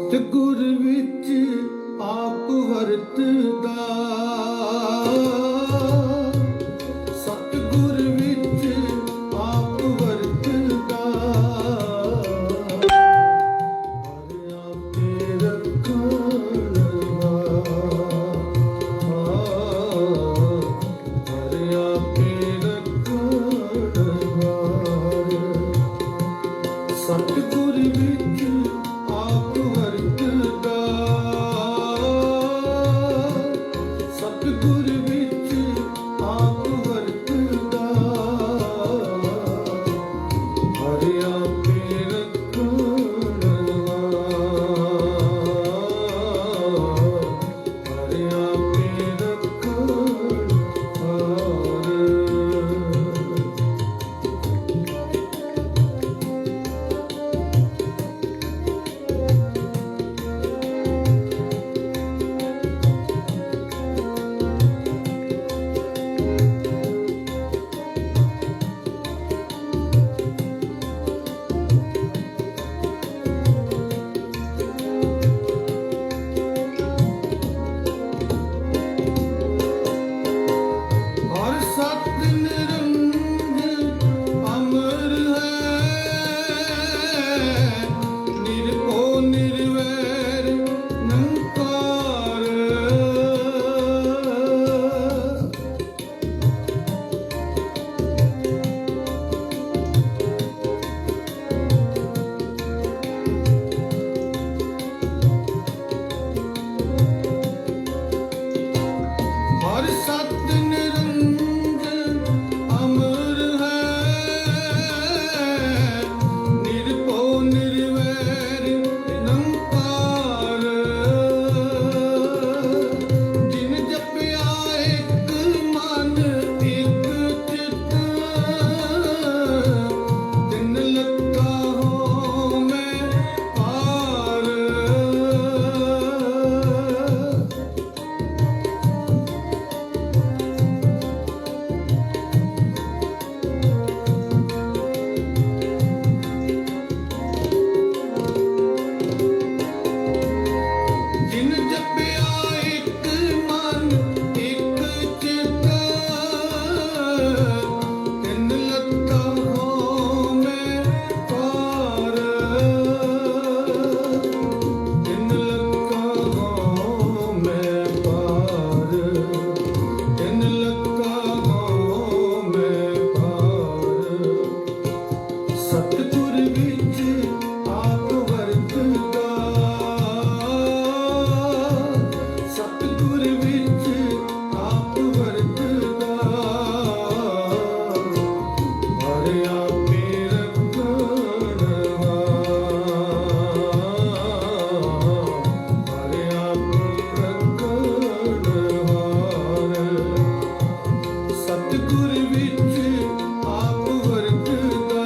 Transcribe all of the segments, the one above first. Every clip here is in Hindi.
ਸਤਿਗੁਰ ਵਿੱਚ ਆਪ ਵਰਤਦਾ, ਸਤਿਗੁਰ ਵਿੱਚ ਆਪ ਵਰਤਦਾ, ਹਰ ਆਪੇ ਰੱਖਣ ਹਰ ਆਪੇ ਰੱਖਣ ਸਤਿਗੁਰ ਵਿੱਚ ਆਪ ਵਰਤਦਾ, ਸਤਿਗੁਰ ਵਿੱਚ ਆਪ ਵਰਤਦਾ, ਹਰ ਆਪੇ ਰੱਖਣ ਹਰ ਆਪੇ ਰੱਖਣ ਹਾਰ। ਹਰ ਸਤ ਨਿਰੰਜਨ ਅਮਰ ਹੈ, ਨਿਰਭਉ ਨਿਰਵੈਰ ਨਿਰੰਕਾਰ। ਹਰ ਸਤ ਨਿਰੰਜਨ ਅਮਰ ਹੈ, ਨਿਰਭਉ ਨਿਰਵੈਰ ਨਿਰੰਕਾਰ। ਜਿਨ ਜਪਿਆ ਏਕ ਮਨ ਏਕ ਚਿਤ, ਤਿਨ ਲੱਗਾ ਹੋਮੈ ਪਾਰ। ਜਿਨ ਜਪਿਆ ਏਕ ਮਨ ਏਕ ਚਿਤ, ਤਿਨ ਲੱਗਾ ਹੋਮੈ ਪਾਰ। ਤਿਨ ਲੱਗਾ ਹੋਮੈ ਪਾਰ, ਤਿਨ ਲੱਗਾ ਹੋਮੈ ਪਾਰ। ਸਤਿਗੁਰ ਵਿੱਚ ਆਪ ਵਰਤਦਾ, ਸਤਿਗੁਰ ਵਿੱਚ ਆਪ ਵਰਤਦਾ, ਹਰ ਆਪੇ ਰੱਖਣ ਹਰ ਆਪੇ ਰੱਖਣ ਹਾਰ। ਸਤਿਗੁਰ ਵਿੱਚ ਆਪ ਵਰਤਦਾ।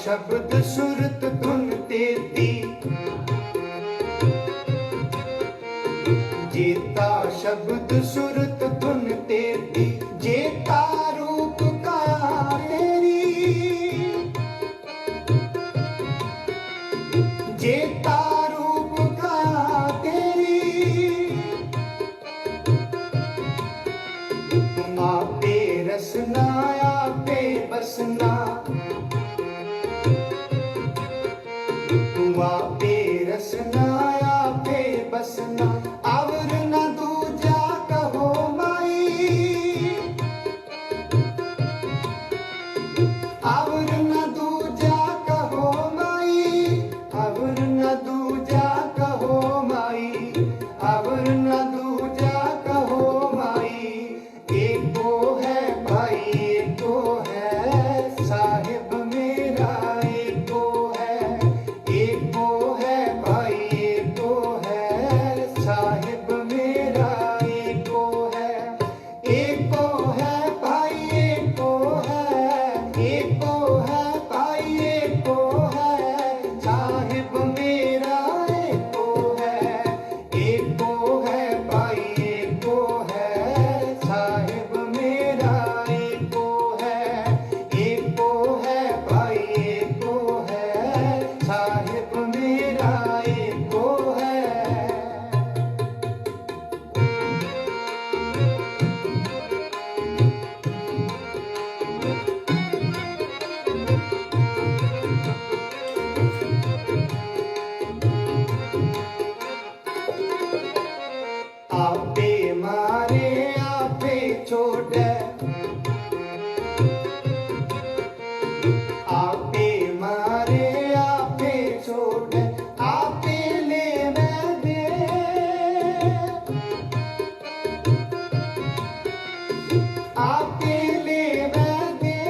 शब्द सुरत धुन तेरी, जेता शब्द सुरत धुन तेरी, जेता रूप काया तेरी, जेता रूप काया तेरी, आपे रसना आपे बसना, आपे रसना आपे बसना, अवर न दूजा कहो माई, अवर न दूजा कहो माई, अवर न दूजा कहो माई, अवर न दूजा कहो माई। एको है भाई एको है साहिब मेरा, एको है, एको है भाई एको है साहिब मेरा, एको है, एको है भाई एको है, एको है भाई एको है साहिब मेरा, एको है, एको है भाई एको है साहिब मेरा, एको है, एको है भाई एको है साहिब मेरा, एको है। आपे मारे आपे छोड़े, आपे मारे आपे छोड़े, आपे ले मैं दे, आपे ले मैं दे,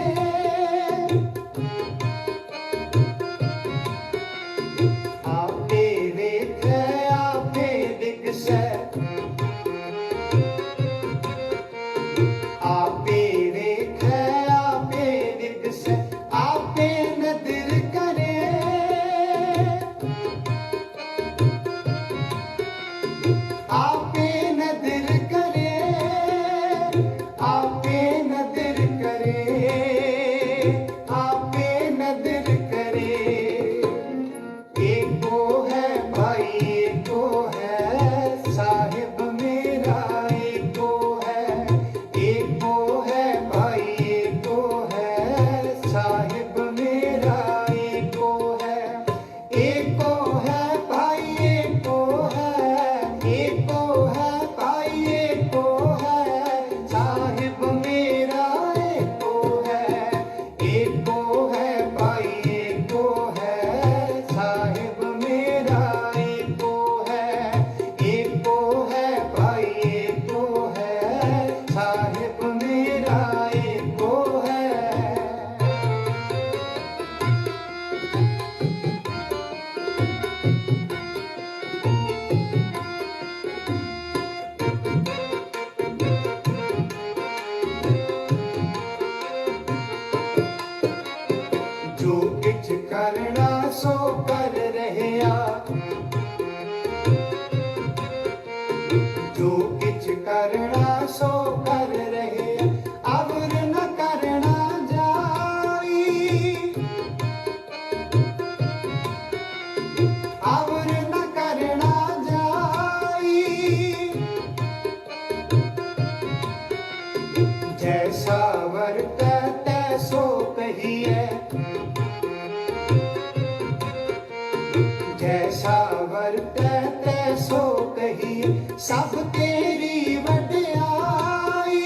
जैसा वर्तै तैसो कहिए सब तेरी वड्याई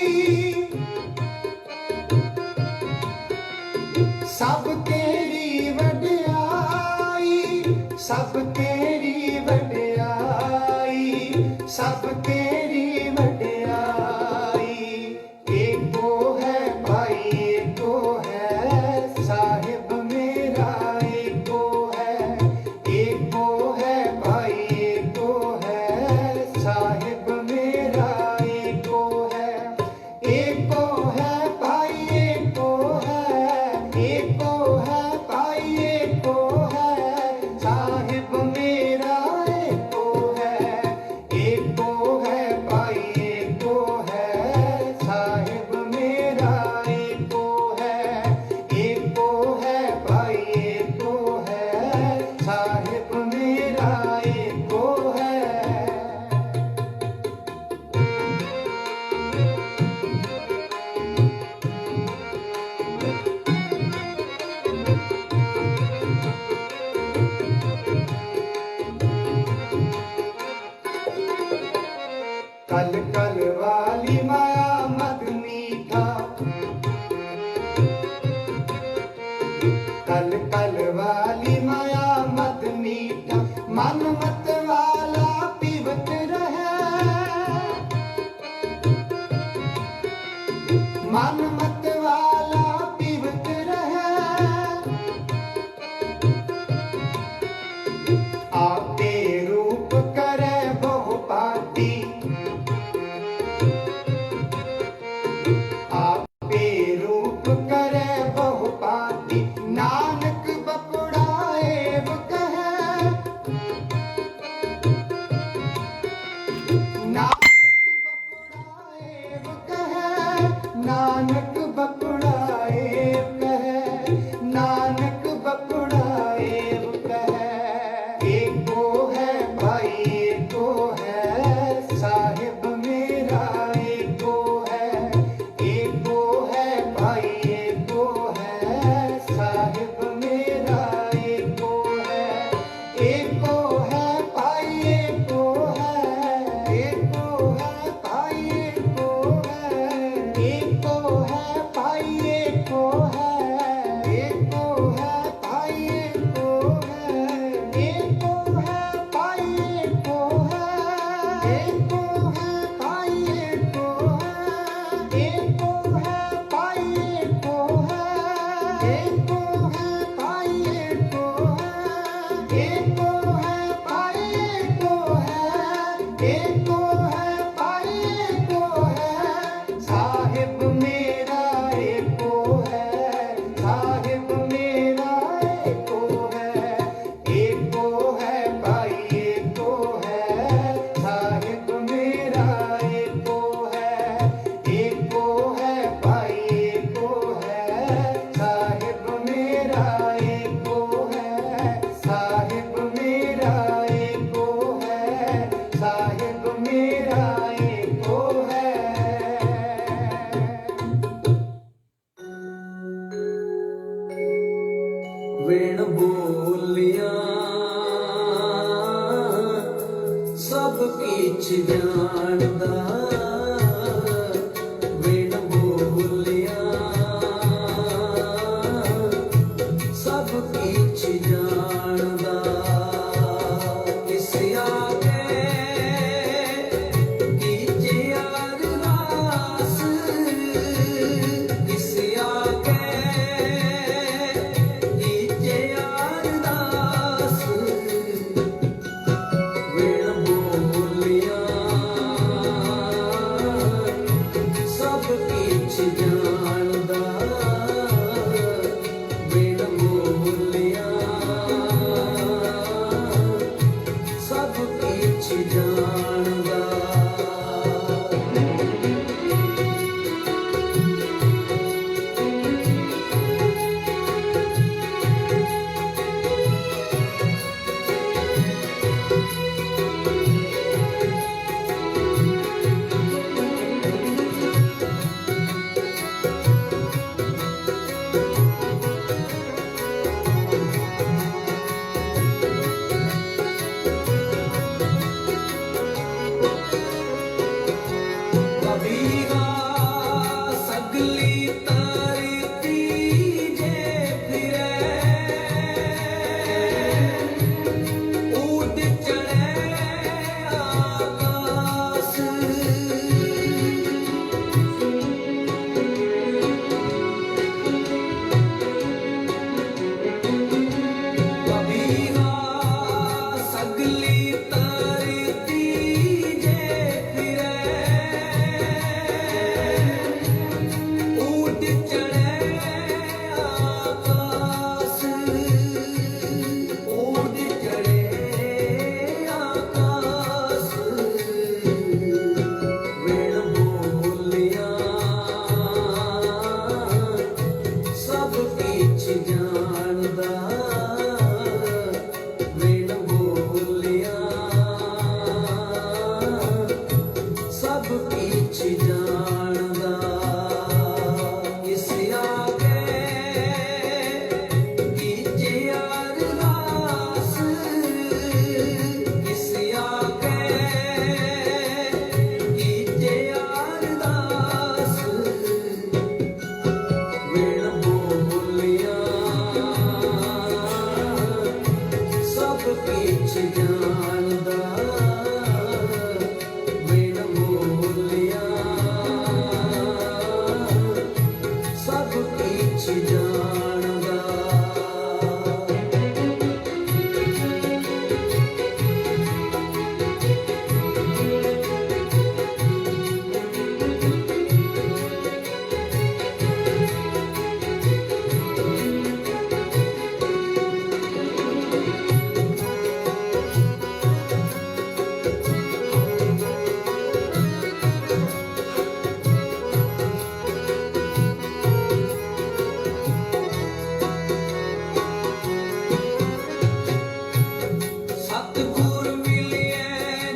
सब तेरी वड्याई सब तेरी वड्याई सब तेरी वड्याई एको है भाई एको है साहिब मेरा एको है भाई एको है साहिब मेरा एको है भाई एको है भाई एको है साहिब मेरा एको है भाई एको है साहिब मेरा एको है भाई एको है साहिब मेरा एको है कल कल वाली माया मद मीठा कल कल वाली माया मद मीठा मन मत वाला पीवत रहे मन मत वाला पीवत रहे आपे रूप करे बहु पाती आपे रूप करे बहु पाती नानक बपुड़ाए वो कहे नानक बपुड़ाए वो कहे नानक बपुड़ाए वो कहे एको है भाई एको है साहिब मेरा एको है भाई एको है साहिब मेरा एको है भाई एको है भाई एको है भाई एको है भाई एको है भाई एको है भाई एको है भाई एको है भाई एको है भाई एको है साहिब मेरा एको है साहिब मेरा एको है भाई एको है साहिब मेरा एको है भाई एको है साहिब मेरा एको है साहिब मेरा एको है साहिब मेरा एको है वेण बोलिया सब किछ जानदा वेण बोलिया सब किछ जानदा किस आगे कीजे अरदास किस आगे कीजे अरदास वेण बोलिया किछ जानदा बिन बोलिया सब किछ जानदा सतगुर मिलिए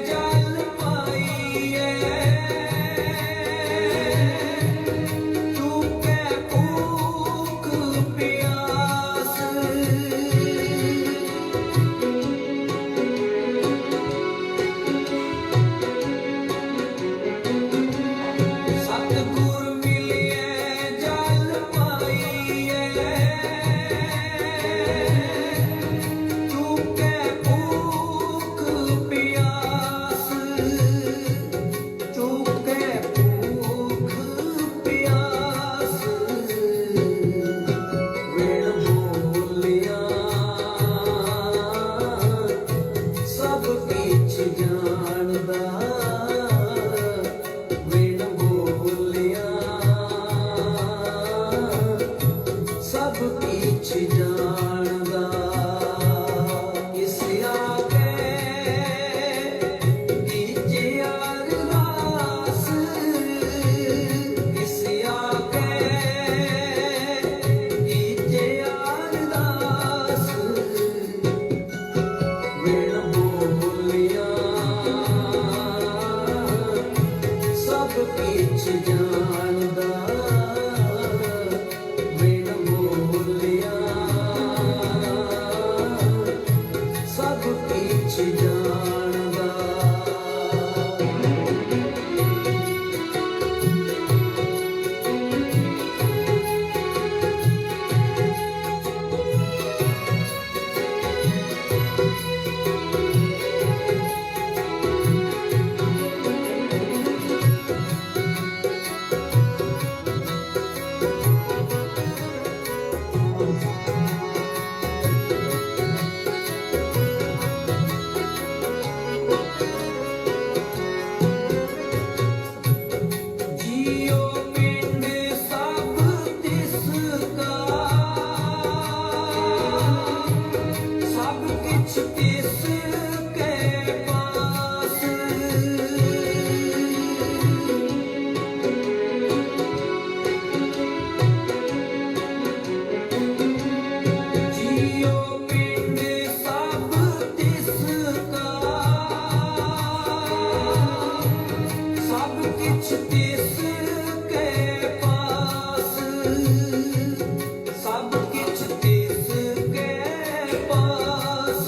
जल पाइए चूके भूख प्यास सतगुर मिलिए जल पाइए चूके भूख प्यास चूके भूख प्यास बिन बोलिया सब किछ जानदा बिन बोलिया सब किछ जानदा किस आगे कीजे अरदास किस आगे कीजे अरदास बिन बोलिया सब किछ जानदा बिन बोलिया सब किछ जानदा जियो पिंड सब तिसका सब किछ तिसके पास जियो पिंड सब तिसका सब किछ तिसके पास सब किछ तिसके पास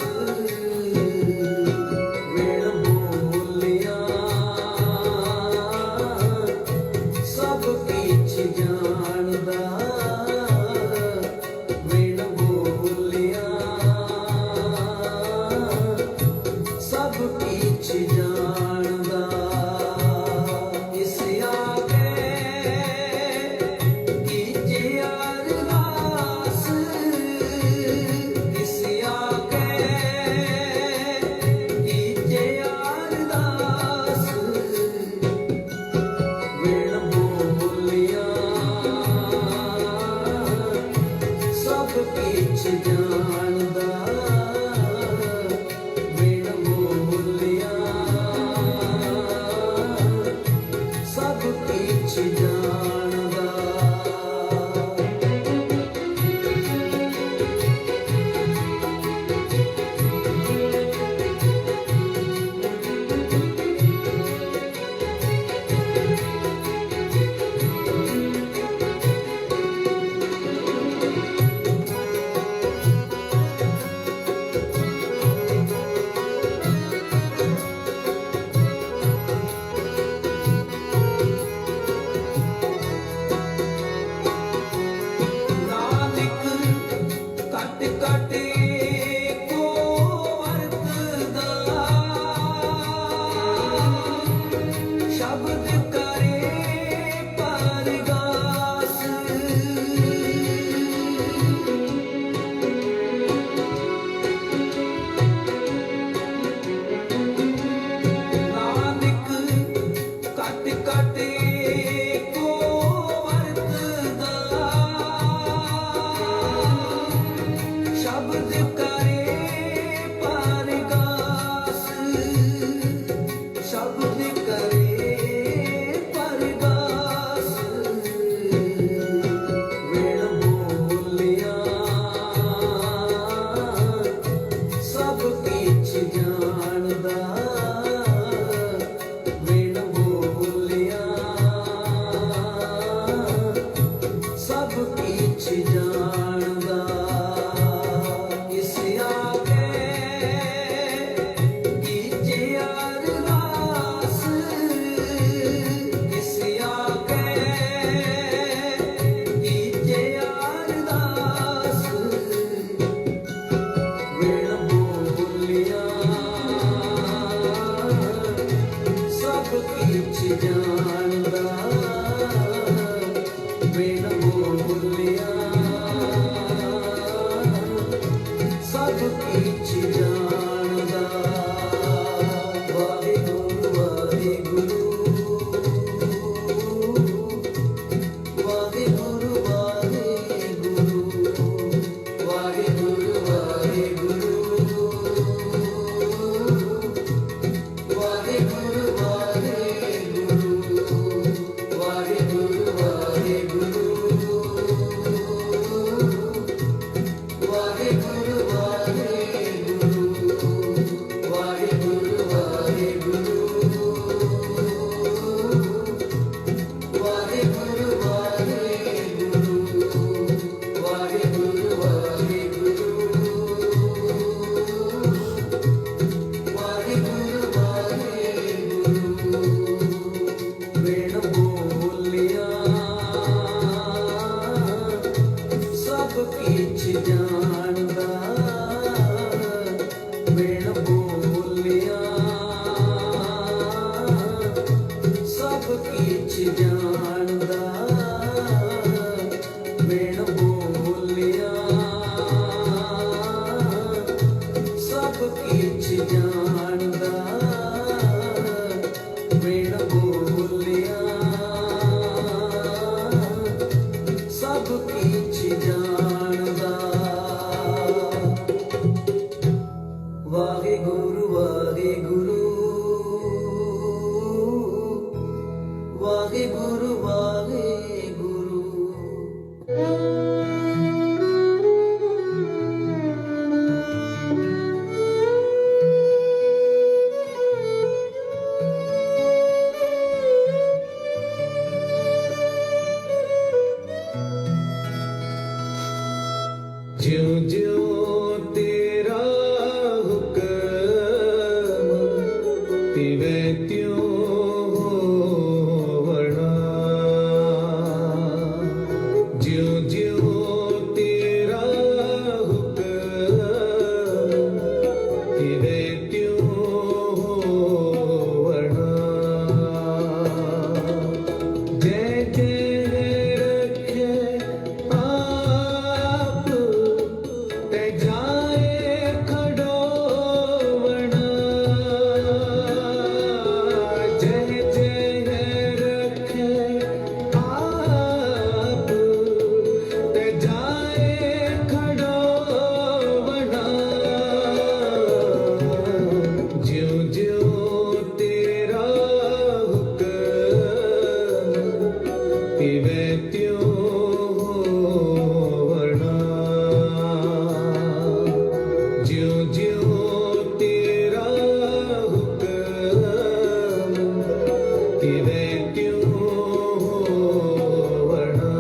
ਬਿਨ ਬੋਲਿਆ ਸਭ ਕਿਛ ਜਾਣਦਾ ਬਿਨ ਬੋਲਿਆ ਸਭ ਕਿਛ ਜਾਣਦਾ ਬਿਨ ਬੋਲਿਆ ਸਭ ਕਿਛ ਜਾਣਦਾ ਵਾਹਿਗੁਰੂ ਵਾਹਿਗੁਰੂ ਵਾਹਿਗੁਰੂ ਵਾਹਿਗੁਰੂ ਜਿਉ ਜਿਉ ਤੇਰਾ ਹੁਕਮ ਤਿਵੇਂ ਤਿਉ ਹੋਵਣਾ ਜਿਉ ਜਿਉ ਤੇਰਾ ਹੁਕਮ ਤਿਵੇਂ ਤਿਉ ਹੋਵਣਾ ਜੈ ਜੈ ਰਖੇ ਆਪ ਤੇ ਜਾਏ ਖੜੋਵਣਾ ਜੈ ਜੈ ਰਖੇ ਆਪ ਤੇ ਜਾਏ ਖੜੋਵਣਾ ਜਿਉ ਜਿਉ ਤੇਰਾ ਹੁਕਮ ਤਿਵੇਂ ਤਿਉ ਹੋਵਣਾ ਜਿਉ ਜਿਉ ਤੇਰਾ ਹੁਕਮ ਤਿਵੇਂ ਤਿਉ ਹੋਵਣਾ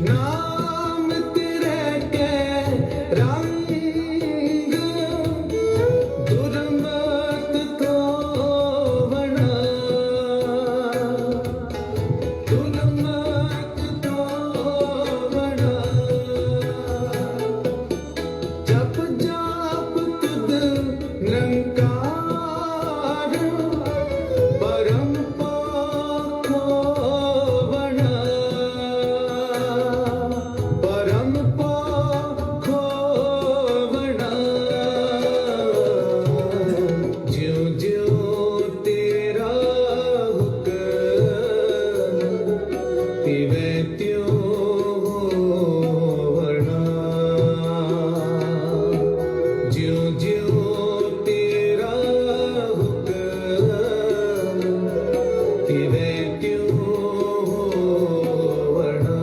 ਨਾਮ ਤੇਰੇ ਕੇ ਰੰਗ ਦੁਰਮਤ ਧੋਵਣਾ ਦੁਰਮਤ ਧੋਵਣਾ ਜਪ ਜਾਪ ਤੁਧ ਨਿਰੰਕਾਰ ਪਰਮ ਪਾਖੋਵਣਾ ਪਰਮ ਪਾਖੋਵਣਾ ਜਿਉ ਜਿਉ ਤੇਰਾ ਹੁਕਮ ਤਿਵੇਂ ਤਿਉ ਹੋਵਣਾ ਜਿਉ ਜਿਉ ਤੇਰਾ ਹੁਕਮ ਤਿਵੇਂ ਤਿਉ ਹੋਵਣਾ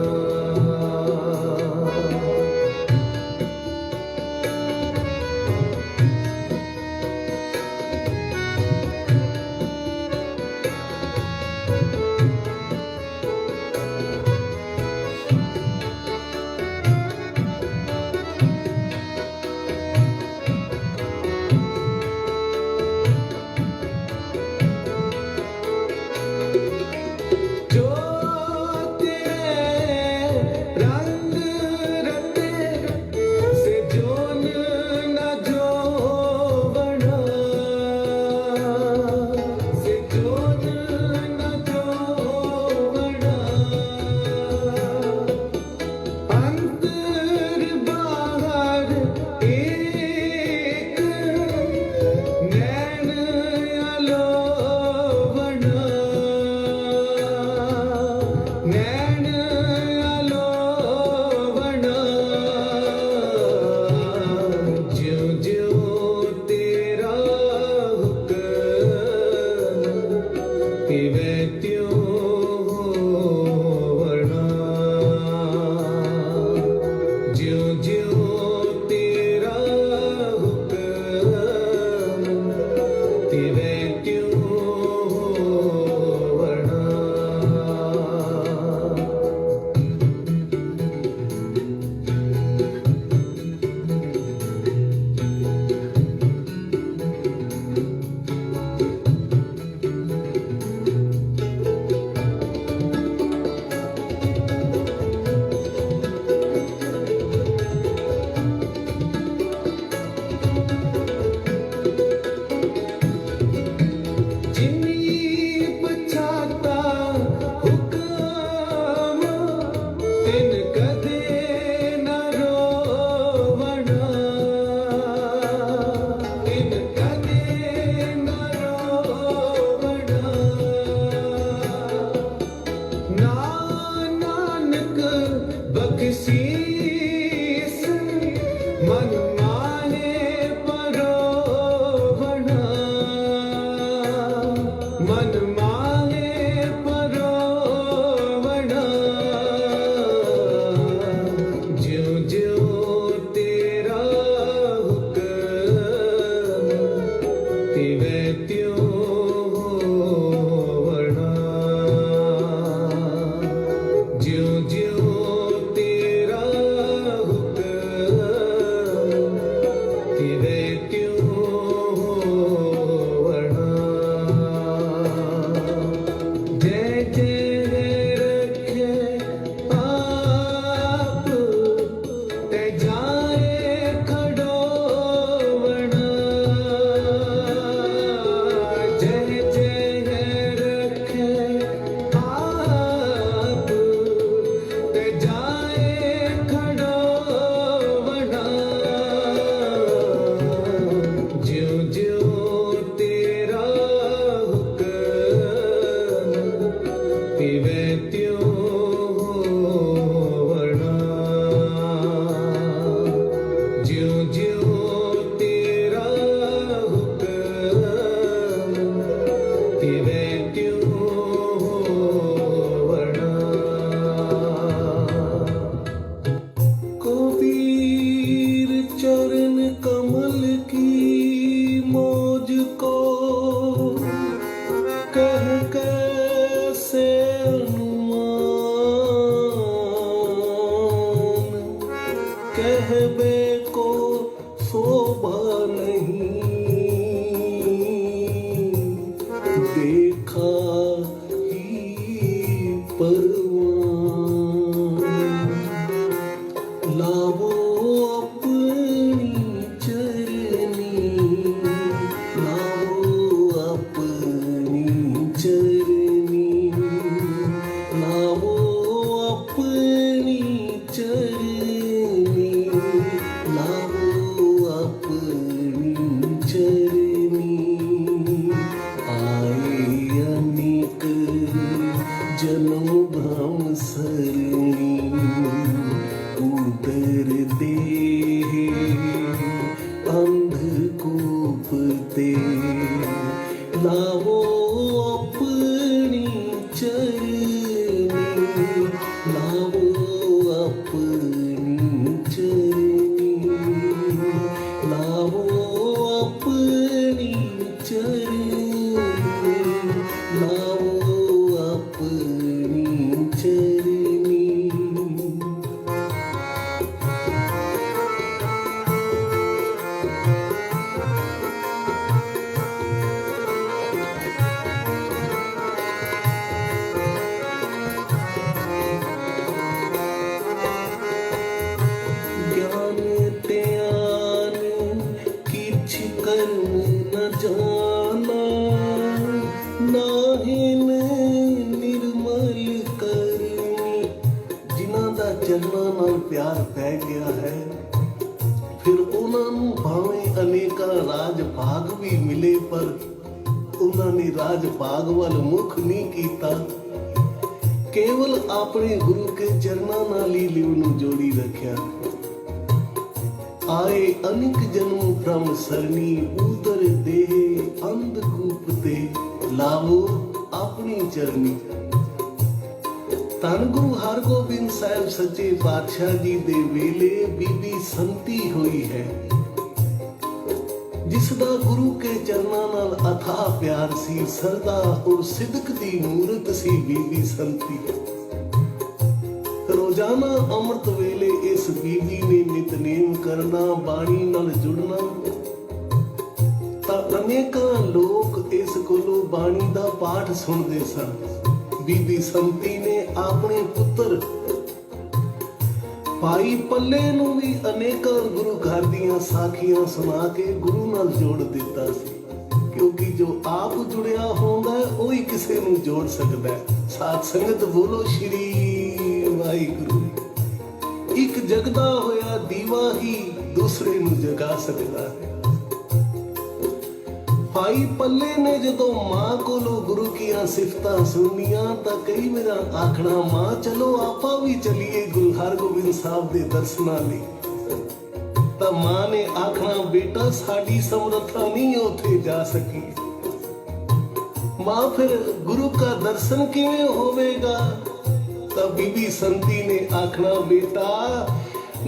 ਜੋ ਤੇਰੇ ਰੰਗ ਰਤੇ ਸੇ ਜੋਨ ਨਾ ਜੋਵਣਾ ਸੇ ਜੋਨ ਨਾ ਜੋਵਣਾ ਅੰਤਰ ਬਾਹਰ ਏਕ ਨੈਣ ਅਲੋਵਣਾ ਨੈਣ ਅਲੋਵਣਾ ਜਿਉ ਜਿਉ ਤੇਰਾ ਹੁਕਮ ਤਿਵੇਂ ਤਿਉ ਹੋਵਣਾ ਜਿਉ ਜਿਉ ਤੇਰਾ ਹੁਕਮ ਤਿਵੇਂ ਤਿਉ ਮਨ ਮਾਹੇ ਪਰੋਵਣਾ ਜਿਉ ਜਿਉ ਤੇਰਾ ਹੁਕਮ ਤਿਵੈ ਤਿਉ ਹੋਵਣਾ ਜਿਉ ਜਿਉ ਤੇਰਾ ਹੁਕਮ ਤਿਵੈ ਤਿਉ ਹੋਵਣਾ ਜੈ ਜੈ ਰਖੇ ਆਪ ਤੇ ਜਾਏ ਖੜੋਵਣਾ ਜੈ ਜੈ ਰਖੇ ਆਪ ਤੇ ਜਾਏ ਖੜੋਵਣਾ ਜਿਉ ਜਿਉ ਤੇਰਾ ਹੁਕਮ ਤਿਵੈ ਤਿਉ ਹੋਵਣਾ ਜਿਉ ਜਿਉ ਤੇਰਾ ਹੁਕਮ ਤਿਵੈ ਤਿਉ ਹੋਵਣਾ कबीर चरण कमल की मौज को कह कैसे अनुमान कहबे को शोभा नहीं देखा ही परवान लावो अपनी चरनी लावो अपनी चरनी लावो अपनी चरनी लावो अपनी चरनी आए अनेक जन्म भ्रम सरणी उतर दे अंधकूप ते लावो अपनी चरनी लावो अपनी चरनी लावो अपनी चरनी लावो अपनी चरनी ज्ञान त्यान किछ कर्म न जाना नाहिन निर्मल करनी जिन्हां दा चरਨਾਂ ਨਾਲ ਪਿਆਰ ਪੈ ਗਿਆ ਹੈ ਫਿਰ ਉਹਨਾਂ ਨੂੰ ਭਾਵੇਂ ਅਨੇਕਾਂ ਰਾਜ ਭਾਗ ਵੀ ਮਿਲੇ ਪਰ ਉਹਨਾਂ ਨੇ ਰਾਜ ਭਾਗ ਵੱਲ ਮੁਖ ਨਹੀਂ ਕੀਤਾ ਕੇਵਲ ਆਪਣੇ ਗੁਰੂ ਕੇ ਚਰਨਾਂ ਨਾਲ ਹੀ ਲਿਵ ਨੂੰ ਜੋੜੀ ਰੱਖਿਆ आए अनेक जन्म भ्रम सरनी उदर दे अंधकूप ते लावो अपनी चरनी ਧੰਨ ਗੁਰੂ ਹਰਗੋਬਿੰਦ ਸਾਹਿਬ ਸੱਚੇ ਪਾਤਸ਼ਾਹ ਜੀ ਦੇ ਵੇਲੇ ਬੀਬੀ ਸੰਤੀ ਹੋਈ ਹੈ ਜਿਸ ਦਾ ਗੁਰੂ ਕੇ ਚਰਨਾਂ ਨਾਲ ਅਥਾਹ ਪਿਆਰ ਸੀ ਸਰਦਾ ਔਰ ਸਿਦਕ ਦੀ ਮੂਰਤ ਸੀ ਬੀਬੀ ਸੰਤੀ ਰੋਜ਼ਾਨਾ ਅੰਮ੍ਰਿਤ ਵੇਲੇ ਇਸ ਬੀਬੀ ਨੇ ਨਿਤਨੇਮ ਕਰਨਾ ਬਾਣੀ ਨਾਲ ਜੁੜਨਾ ਤਾਂ ਅਨੇਕਾਂ ਲੋਕ ਇਸ ਕੋਲੋਂ ਬਾਣੀ ਦਾ ਪਾਠ ਸੁਣਦੇ ਸਨ ਬੀਬੀ ਸੰਤੀ ਨੇ ਆਪਣੇ ਪੁੱਤਰ ਭਾਈ ਪੱਲੇ ਨੂੰ ਵੀ ਅਨੇਕਾਂ ਗੁਰੂ ਘਰ ਦੀਆਂ ਸਾਖੀਆਂ ਸੁਣਾ ਕੇ ਗੁਰੂ ਨਾਲ ਜੋੜ ਦਿੱਤਾ ਸੀ ਕਿਉਂਕਿ ਜੋ ਆਪ ਜੁੜਿਆ ਹੁੰਦਾ ਉਹ ਹੀ ਕਿਸੇ ਨੂੰ ਜੋੜ ਸਕਦਾ ਹੈ ਸਾਧ ਸੰਗਤ ਬੋਲੋ ਸ਼੍ਰੀ ਵਾਹਿਗੁਰੂ ਇੱਕ ਜਗਦਾ ਹੋਇਆ ਦੀਵਾ ਹੀ ਦੂਸਰੇ ਨੂੰ ਜਗਾ ਸਕਦਾ ਹੈ ਭਾਈ ਪੱਲੇ ਨੇ ਜਦੋਂ ਮਾਂ ਕੋਲੋਂ ਗੁਰੂ ਕੀਆਂ ਸਿਫਤਾਂ ਸੁਣੀਆਂ ਤਾਂ ਕਈ ਵਾਰ ਆਖਣਾ ਮਾਂ ਚਲੋ ਆਪਾਂ ਵੀ ਚੱਲੀਏ ਗੁਰੂ ਹਰਗੋਬਿੰਦ ਸਾਹਿਬ ਦੇ ਦਰਸ਼ਨਾਂ ਲਈ ਤਾਂ ਮਾਂ ਨੇ ਆਖਣਾ ਬੇਟਾ ਸਾਡੀ ਸਮਰੱਥਾ ਨਹੀਂ ਉੱਥੇ ਜਾ ਸਕੀ मां फिर गुरु का दर्शन किवें होवेगा? ਤਾਂ ਬੀਬੀ ਸੰਤੀ ਨੇ ਆਖਣਾ, ਬੇਟਾ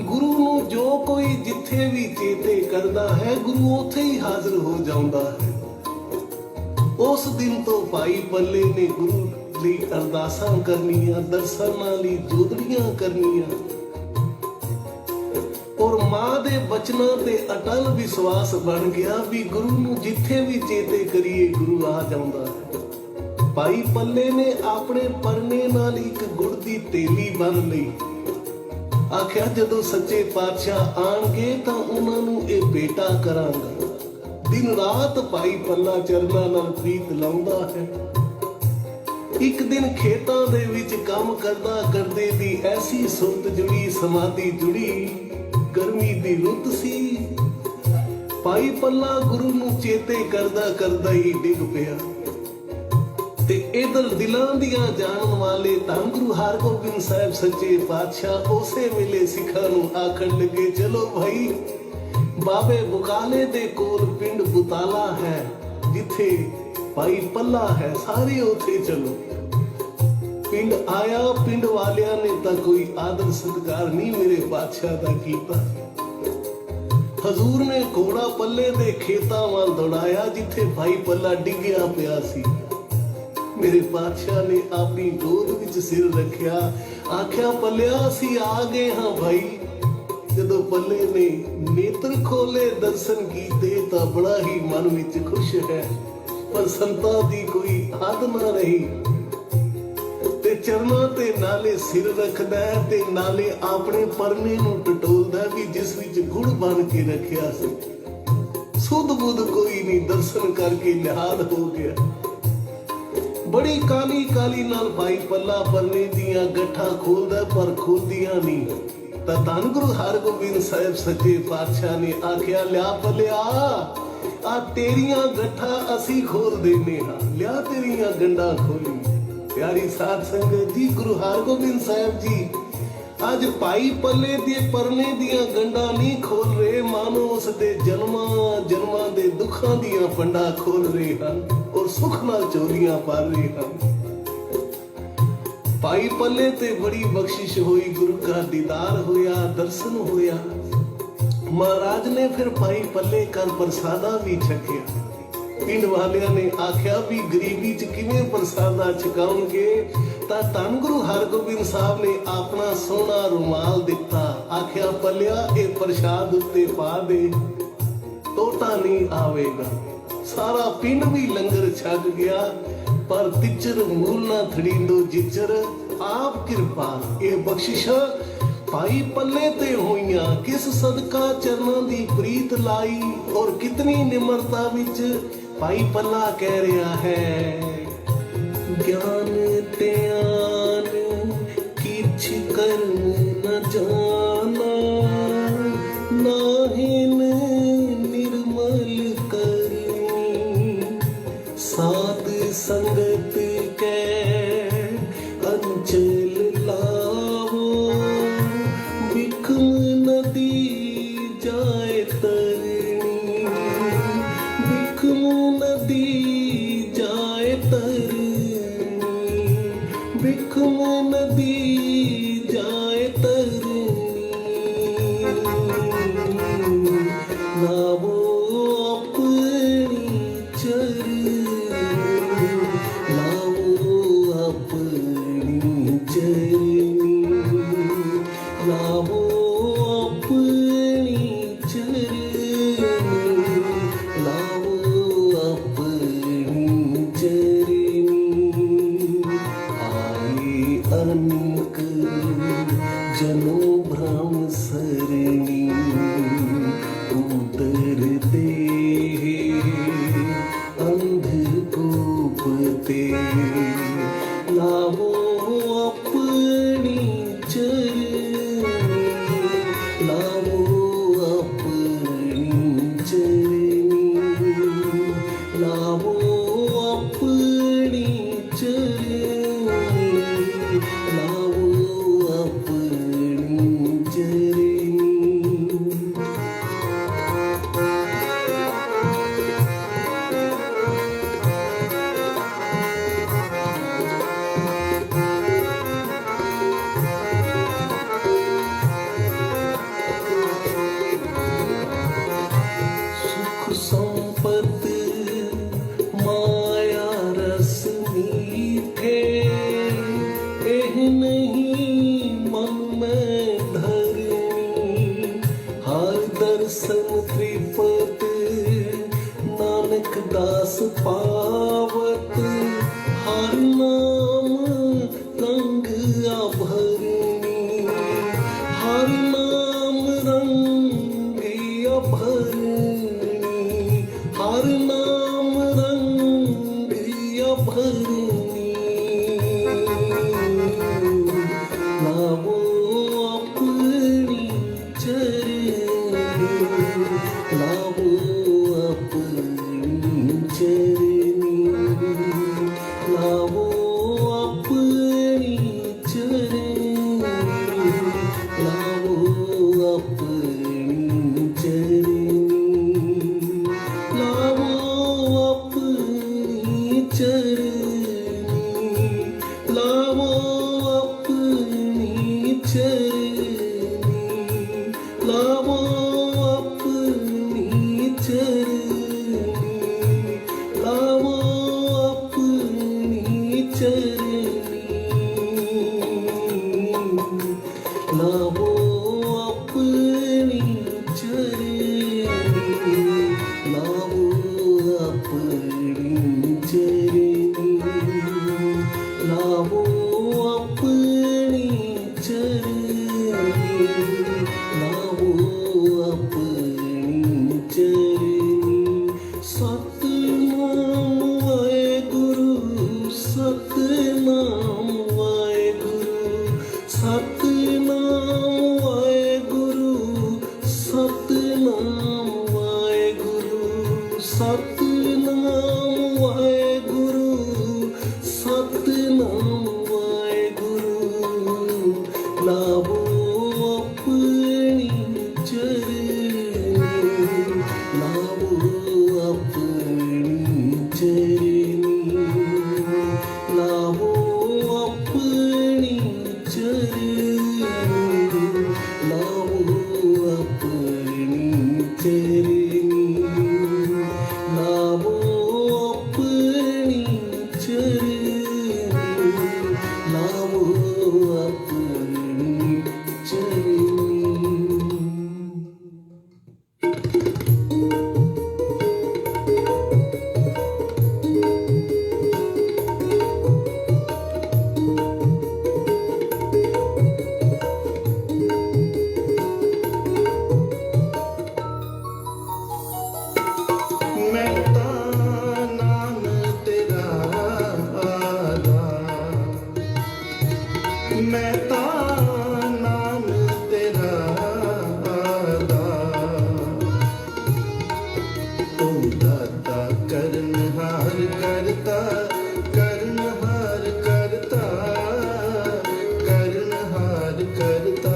ਗੁਰੂ ਨੂੰ ਜੋ ਕੋਈ ਜਿੱਥੇ ਵੀ ਚੇਤੇ ਕਰਦਾ ਹੈ, ਗੁਰੂ ਉੱਥੇ ਹੀ ਹਾਜ਼ਰ ਹੋ ਜਾਂਦਾ ਹੈ। ਉਸ ਦਿਨ ਤੋਂ ਭਾਈ ਪੱਲੇ ਨੇ ਗੁਰੂ ਲਈ ਅਰਦਾਸਾਂ ਕਰਨੀਆਂ, ਦਰਸ਼ਨਾਂ ਲਈ ਜੋਦੜੀਆਂ ਕਰਨੀਆਂ, ਔਰ ਮਾਂ ਦੇ ਬਚਨਾਂ ਤੇ ਅਟਲ ਵਿਸ਼ਵਾਸ ਬਣ ਗਿਆ ਵੀ ਗੁਰੂ ਨੂੰ ਜਿੱਥੇ ਵੀ ਚੇਤੇ ਕਰੀਏ ਗੁਰੂ ਆ ਜਾਂਦਾ ਹੈ। ਭਾਈ ਪੱਲੇ ਨੇ ਆਪਣੇ ਪਰਨੇ ਨਾਲ ਇੱਕ ਗੁੜ ਦੀ ਤੇਲੀ ਬੰਨ ਲਈ। ਆਖਿਆ ਜਦੋਂ ਸੱਚੇ ਪਾਤਸ਼ਾਹ ਆਣਗੇ ਤਾਂ ਉਹਨਾਂ ਨੂੰ ਇਹ ਬੇਟਾ ਕਰਾਂਗਾ। ਦਿਨ ਰਾਤ ਭਾਈ ਪੱਲਾ ਚਰਨਾਂ ਨਾਲ ਪ੍ਰੀਤ ਲਾਉਂਦਾ ਹੈ। ਇੱਕ ਦਿਨ ਖੇਤਾਂ ਦੇ ਵਿੱਚ ਕੰਮ ਕਰਦਾ ਕਰਦੇ ਦੀ ਐਸੀ ਸੁਰਤ ਜੁੜੀ, ਸਮਾਧੀ ਜੁੜੀ। ਗਰਮੀ ਦੀ ਰੁੱਤ ਸੀ। ਭਾਈ ਪੱਲਾ ਗੁਰੂ ਨੂੰ ਚੇਤੇ ਕਰਦਾ ਕਰਦਾ ਹੀ ਡਿੱਗ ਪਿਆ ਤੇ ਇਧਰ ਦਿਲਾਂ ਦੀਆਂ ਜਾਣਨ ਵਾਲੇ ਧੰਨ ਗੁਰੂ ਹਰਗੋਬਿੰਦ ਸਾਹਿਬ ਸੱਚੇ ਪਾਤਸ਼ਾਹ ਉਸੇ ਵੇਲੇ ਸਿੱਖਾਂ ਨੂੰ ਆਖਣ ਲੱਗੇ, ਚਲੋ ਭਾਈ ਬਾਬੇ ਬੁਕਾਲੇ ਦੇ ਕੋਲ ਪਿੰਡ ਬੁਤਾਲਾ ਹੈ, ਜਿੱਥੇ ਭਾਈ ਪੱਲਾ ਹੈ, ਸਾਰੇ ਉੱਥੇ ਚਲੋ। ਪਿੰਡ ਆਇਆ। ਪਿੰਡ ਵਾਲਿਆਂ ਨੇ ਤਾਂ ਕੋਈ ਆਦਰ ਸਤਿਕਾਰ ਨਹੀਂ ਮੇਰੇ ਪਾਤਸ਼ਾਹ ਦਾ ਕੀਤਾ। ਹਜ਼ੂਰ ਨੇ ਘੋੜਾ ਪੱਲੇ ਦੇ ਖੇਤਾਂ ਵੱਲ ਦੌੜਾਇਆ ਜਿੱਥੇ ਭਾਈ ਪੱਲਾ ਡਿੱਗਿਆ ਪਿਆ ਸੀ। ਮੇਰੇ ਪਾਤਸ਼ਾਹ ਨੇ ਆਪਣੀ ਗੋਦ ਵਿੱਚ ਸਿਰ ਰੱਖਿਆ, ਆਖਿਆ, ਪੱਲਿਆ ਅਸੀਂ ਆ ਗਏ ਹਾਂ ਭਾਈ। ਜਦੋਂ ਪੱਲੇ ਨੇ ਨੇਤਰ ਖੋਲੇ, ਦਰਸ਼ਨ ਕੀਤੇ ਤਾਂ ਬੜਾ ਹੀ ਮਨ ਵਿੱਚ ਖੁਸ਼ ਹੈ, ਪਰ ਸੰਤਾਂ ਦੀ ਕੋਈ ਹੱਦ ਨਾ ਰਹੀ। ਤੇ ਚਰਨਾਂ ਤੇ ਨਾਲੇ ਸਿਰ ਰੱਖਦਾ ਹੈ ਤੇ ਨਾਲੇ ਆਪਣੇ ਪਰਨੇ ਨੂੰ ਟਟੋਲਦਾ ਵੀ ਜਿਸ ਵਿੱਚ ਗੁੜ ਬਣ ਕੇ ਰੱਖਿਆ ਸੀ। ਸੁੱਧ ਬੁੱਧ ਕੋਈ ਨਹੀਂ, ਦਰਸ਼ਨ ਕਰਕੇ ਨਿਹਾਲ ਹੋ ਗਿਆ। ਬੜੀ ਕਾਲੀ ਕਾਲੀ ਨਾਲ ਭਾਈ ਪੱਲਾ ਪਰਨੇ ਦੀਆਂ ਗੱਠਾਂ ਖੋਲਦਾ, ਪਰ ਖੋਲਦੀਆਂ ਨਹੀਂ। ਤਾਂ ਧੰਨ ਗੁਰੂ ਹਰਗੋਬਿੰਦ ਸਾਹਿਬ ਸੱਚੇ ਪਾਤਸ਼ਾਹ ਨੇ ਆਖਿਆ, ਲਿਆ ਪੱਲਿਆ, ਆ ਤੇਰੀਆਂ ਗੱਠਾਂ ਅਸੀਂ ਖੋਲ ਦੇਨੇ ਹਾਂ, ਲਿਆ ਤੇਰੀਆਂ ਗੰਢਾਂ ਖੋਲੀ। ਪਿਆਰੀ ਸਾਧ ਸੰਗਤ ਜੀ, ਗੁਰੂ ਹਰਗੋਬਿੰਦ ਸਾਹਿਬ ਜੀ ਅੱਜ ਭਾਈ ਪੱਲੇ ਦੇ ਪਰਨੇ ਦੀਆਂ ਗੰਢਾਂ ਨਹੀਂ ਖੋਲ ਰਹੇ, ਮਾਨੋ ਉਸ ਦੇ ਜਨਮਾਂ ਦੇ ਦੁੱਖਾਂ ਦੀਆਂ ਪੰਡਾਂ ਖੋਲ ਰਹੇ ਹਨ ਔਰ ਸੁੱਖ ਨਾਲ ਚੋਰੀਆਂ ਪਾ ਰਹੇ ਹਨ। ਭਾਈ ਪੱਲੇ ਤੇ ਬੜੀ ਬਖਸ਼ਿਸ਼ ਹੋਈ, ਗੁਰੂ ਦਾ ਦੀਦਾਰ ਹੋਇਆ, ਦਰਸ਼ਨ ਹੋਇਆ। ਮਹਾਰਾਜ ਨੇ ਫਿਰ ਭਾਈ ਪੱਲੇ ਕਰ ਪ੍ਰਸਾਦਾ ਵੀ ਛਕਿਆ। ਪਿੰਡ ਵਾਲਿਆਂ ਨੇ ਆਖਿਆ ਵੀ ਗਰੀਬੀ 'ਚ ਕਿਵੇਂ ਪ੍ਰਸਾਦਾ ਛਕਾਉਣਗੇ? ਤਾਂ ਧੰਨ ਗੁਰੂ ਹਰਗੋਬਿੰਦ ਸਾਹਿਬ ਨੇ ਆਪਣਾ ਸੋਹਣਾ ਰੁਮਾਲ ਦਿੱਤਾ। ਆਖਿਆ, ਪੱਲਿਆ ਇਹ ਪ੍ਰਸ਼ਾਦ ਉੱਤੇ ਪਾ ਦੇ, ਟੋਟਾ ਨਹੀਂ ਆਵੇਗਾ। ਸਾਰਾ ਪਿੰਡ ਵੀ ਲੰਗਰ ਛਕ ਗਿਆ, ਪਰ ਤਿੱਚਰ ਮੂਲ ਨਾ ਥੜੀਂਦੋ ਜਿੱਚਰ, ਆਪ ਕਿਰਪਾ। ਇਹ ਬਖਸ਼ਿਸ਼ਾਂ ਭਾਈ ਪੱਲੇ ਤੇ ਹੋਈਆਂ, ਕਿਸ ਸਦਕਾ ਚਰਨਾਂ ਦੀ ਪ੍ਰੀਤ ਲਾਈ। ਔਰ ਕਿਤਨੀ ਨਿਮਰਤਾ ਵਿੱਚ ਭਾਈ ਪੱਲਾ ਕਹਿ ਰਿਹਾ ਹੈ, ਗਿਆਨ ਧਿਆਨ ਕਿਛ ਕਰਨ ਨ ਜਾਣਾ, ਨਾਹਿਨ ਨਿਰਮਲ ਕਰਨੀ, ਸਾਧ ਸੰਗਤ ਕੈ ਅੰਚਲ ਲਾਵੋ, ਬਿਖਮ ਨਦੀ ਜਾਏ ਤਰਨੀ, ਬਿਖਮ ਨਦੀ ਜਾਏ ਤਰਨੀ, ਬਿਖਮ ਨਦੀ ਜਾਏ ਤਰਨੀ, ਲਾਵੋ ਆਪਣੀ ਚਰਨੀ, ਲਾਵੋ ਆਪਣੀ ਚਰਨੀ, ਲਾਵੋ ਆਪਣੀ ਚਰਨੀ, ਲਾਵੋ ਆਪਣੀ ਚਰਨੀ। ਆਏ ਅਨੇਕ ਜਨੋ ਭ੍ਰਮ ਸਰਣੀ, ਉਦਰ ਦੇ ਅੰਧ ਕੂਪ ਤੇ, ਲਾਵੋ ਆਪਣੀ ਚਰਨੀ, ਲਾਵੋ ਆਪਣੀ ਚਰਨੀ, ਲਾਵੋ ਆਪਣੀ ਚਰਨੀ, ਲਾਵੋ ਆਪਣੀ ਚਰਨੀ। लावो अपनी चरनी, लावो अपनी चरनी, लावो अपनी चरनी, लावो अपनी चरनी, लावो अपनी चरनी, लावो अपनी चरनी, लावो अपनी चरनी, लावो अपनी चरनी, लावो अपनी चरनी, लावो अपनी चरनी। सतनाम वाहेगुरु, सतनाम वाहेगुरु, सतनाम वाहेगुरु, सतनाम वाहेगुरु, सतनाम वाहेगुरु, सतनाम वाहेगुरु। लावो अपनी चरनी, लावो अपनी चरनी, लावो अपनी चरनी, लावो अपनी चरनी, लावो अपनी चरनी, लावो अपनी चरनी। मैं नाम तेरा आदा, मैं नाम तेरा आदा, तू दाता करनहार करता, करनहार करता, करनहार करता,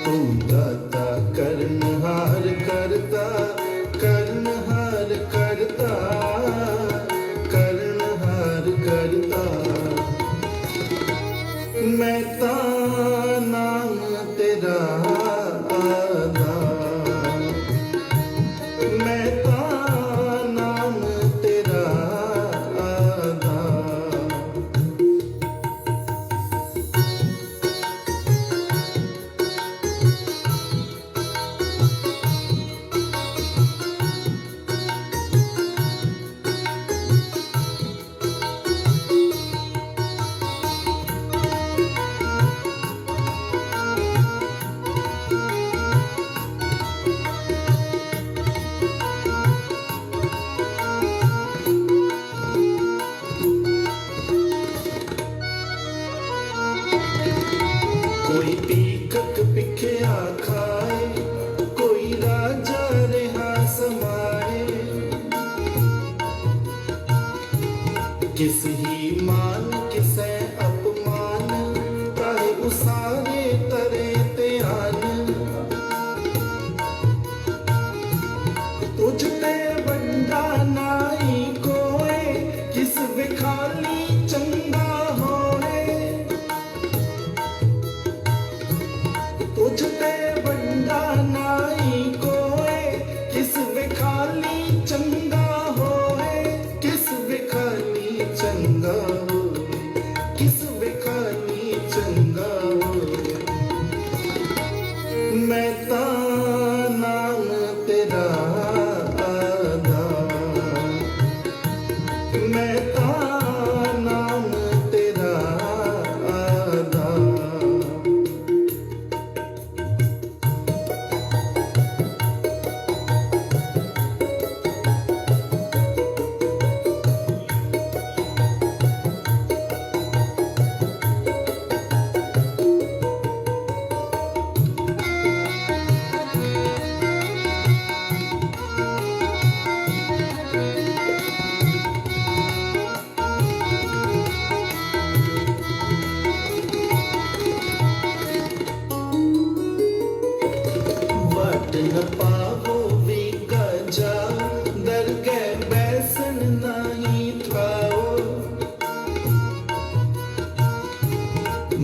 तू दाता करनहार करता, करनहार करता, करनहार करता। मैं नाम तेरा आदा, मैं नाम तेरा आदा। कोई पीकक पिखिया खाए, कोई राजा रहा समाए, किस ही मान किसे अपमान, ताहे उसारे तरे त्यान। तुझ ते बंदा नाई कोए, किस विखाली चंगा होए, तुझ ते बंदा नाई कोए, किस विखाली चंगा होए, किस विखाली चंगा होए, किस विखाली चंगा होए। मैं नाम तेरा आदा, मैं नाम तेरा आदा।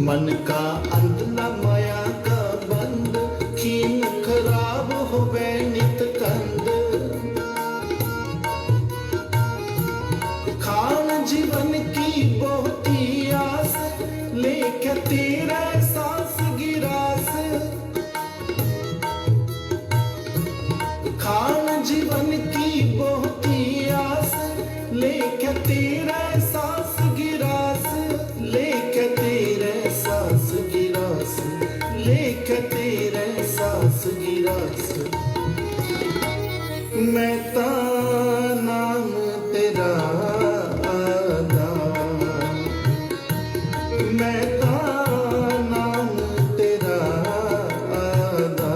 मन का अंत न माया का बंद, खीन खराब होवे नित कंद। खान जीवन की बहुती आस, लेके तेरा सांस गिरास। खान जीवन की बहुती आस, लेके तेरा सांस गिरास। लेके तेरे सांस गिरास, लेके तेरे सांस गिरास। मैं ता नाम तेरा आदा, मैं ता नाम तेरा आदा।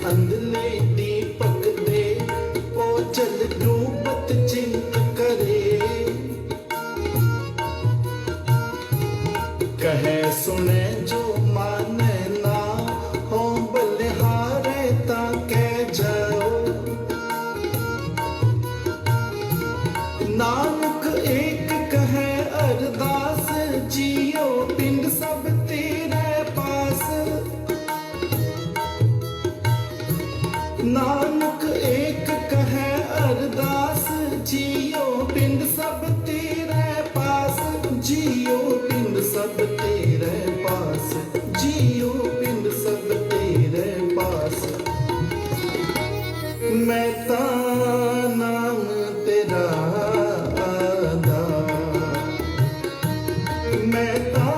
अंधले दीपक दे, ओझल डूबत चिंत करे। कहे सुने जो माने ना, हो बलिहारे ता कह जाओ। नानक एक कहे अरदास, जियो पिंड सब तेरे पास। नानक एक कहे अरदास, जियो पिंड सब तेरे पास। जियो पिंड सब तेरे पास, जियो पिंड सब तेरे पास। मैं ता नाम तेरा आदा, मैं ता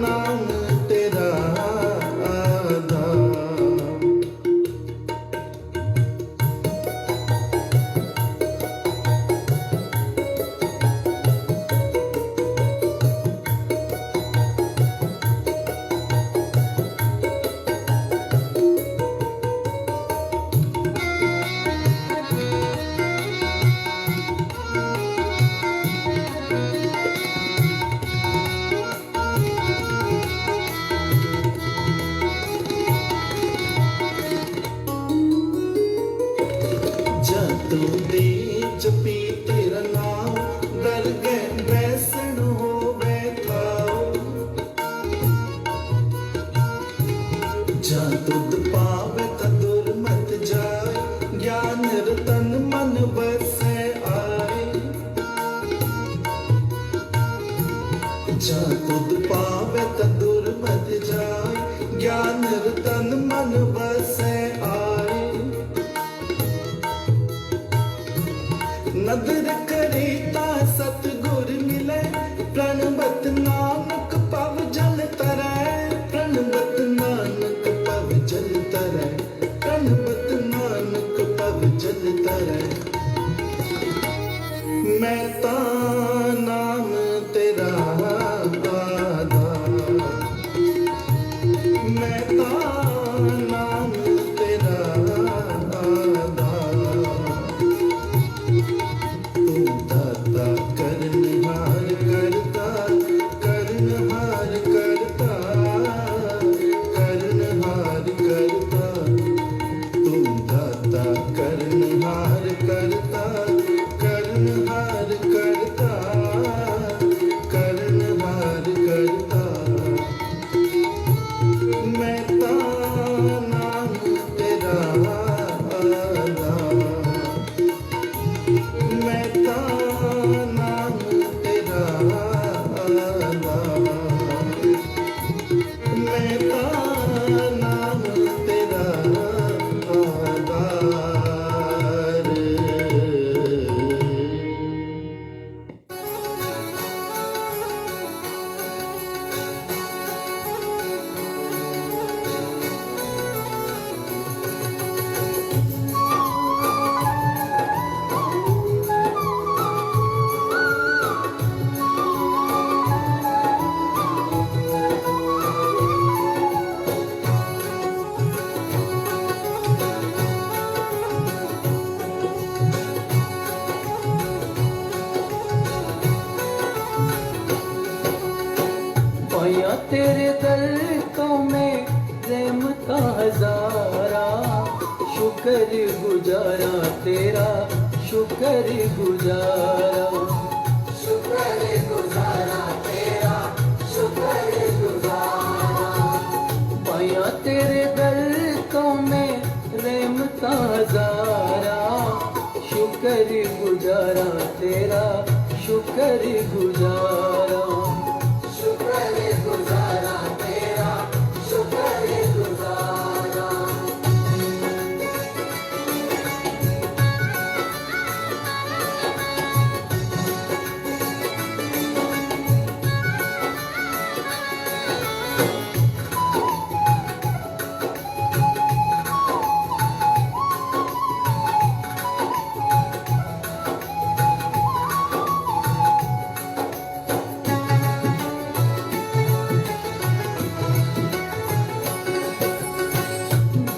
नाम तेरा आदा। तू दे जपी तेरा नाम, डर गए बैसन हो बैठाओ। जा तुद पावे ता दूर मत जाए, ज्ञान रतन मन बसे आए। जा तुद पावे ता दूर मत जाए, ज्ञान रतन मन बसे आए। नदर करे ता सतगुर मिले, प्रणबत नानक पव जल तरै। प्रणबत नानक पव जल तरै, प्रणबत नानक पव जल तरै। मैं ता नाम तेरा आदा, मैं ता नाम तेरा आदा। दाता करनहार करता, करनहार करता, करनहार करता। तू दाता करनहार करता, करनहार करता। पाया तेरे दर तो मैं रहमता हजारा, शुक्र गुजारा तेरा शुक्र गुजारा, शुक्र गुजारा तेरा शुक्र गुजारा। पाया तेरे दर तो मैं रहमता हजारा, शुक्र गुजारा तेरा शुक्र गुजारा, शुक्र गुजारा तेरा शुक्र गुजारा।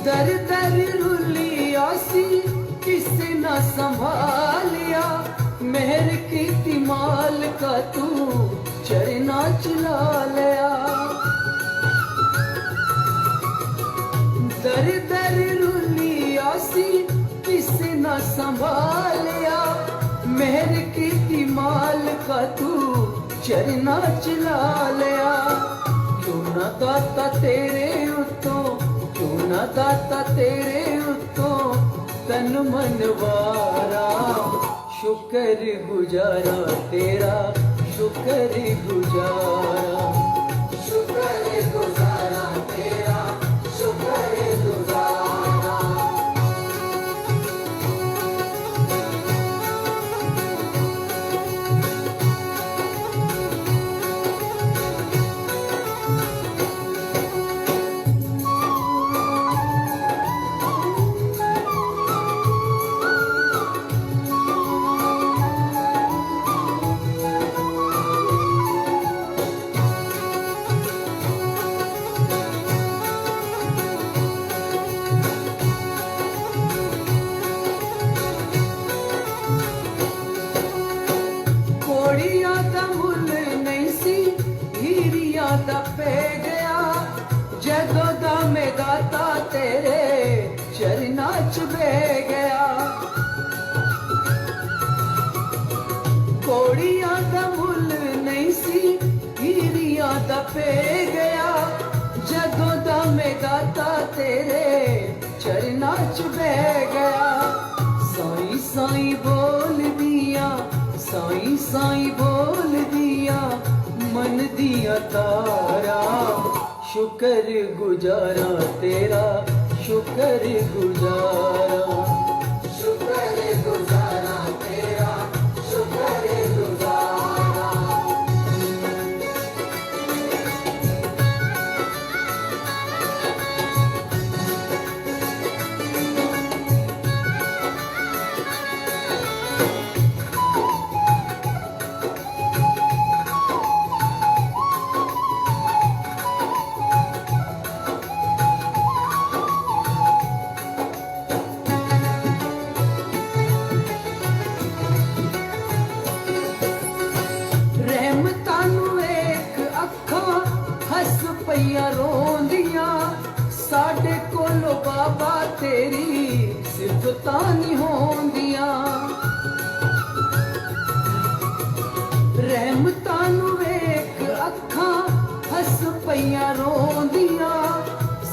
दर दर रुली आसी किसे न संभालिया, मेहर की तिमाल का तू चरना चला लिया। दर दर रुली आसी किसे न संभालिया, मेहर की तिमाल का तू चरना चला लिया। क्यों न दाता तेरे उत्तों, क्यों न दाता तेरे उत्तों तन मन वारा, शुक्र गुजारा तेरा शुक्र गुजारा, शुक्र गुजारा तेरा शुक्र गुजारा। कोड़िया दा मुल नहीं सी हीरिया दा पे गया, जदों दा मैं दाता तेरे चरना च बह गया। कोड़िया दा मुल नहीं सी हीरिया दा पे गया, जदों दा मैं दाता तेरे चरना च बह गया। साईं साईं बोल दिया, साईं साईं बोल दिया मन दिया तारा, शुक्र गुजारा तेरा शुक्र गुजारा, शुक्र गुजारा तेरा शुक्र गुजारा। रहमतां नू एक अखां हस पईयां रोंदियां, साडे कोलों बाबा तेरी सिफतां नहीं होंदियां। रहमतां नू एक अखां हस पईयां रोंदियां,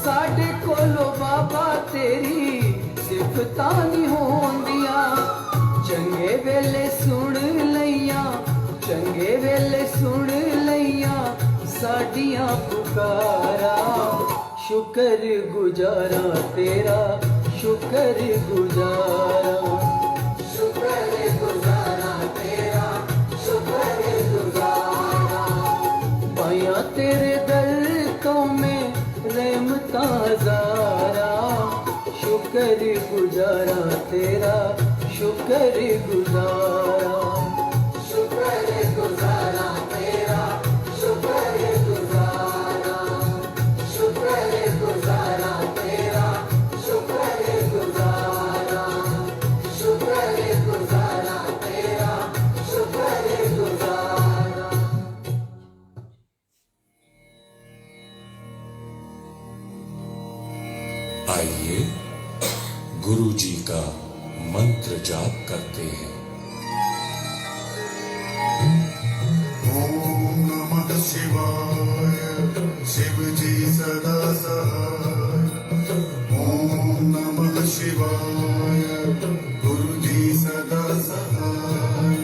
साडे कोलों बाबा तेरी सिफतां नहीं होंदियां। चंगे वेले सुन लईयां, चंगे वेले सुन लईयां साडियां पुकारा, शुक्र गुजारा तेरा शुक्र गुजारा, शुक्र गुजारा तेरा शुक्र गुजारा। पाया तेरे दर तो मैं रहमता हजारा, शुक्र गुजारा तेरा शुक्र गुजारा, शुक्र गुजारा तेरा शुक्र गुजारा, शुक्र गुजारा तेरा शुक्र गुजारा, शुक्र गुजारा तेरा शुक्र गुजारा। करते हैं। ओम नमः शिवाय शिव जी सदा सहाय। ओम नमः शिवाय गुरु जी सदा सहाय।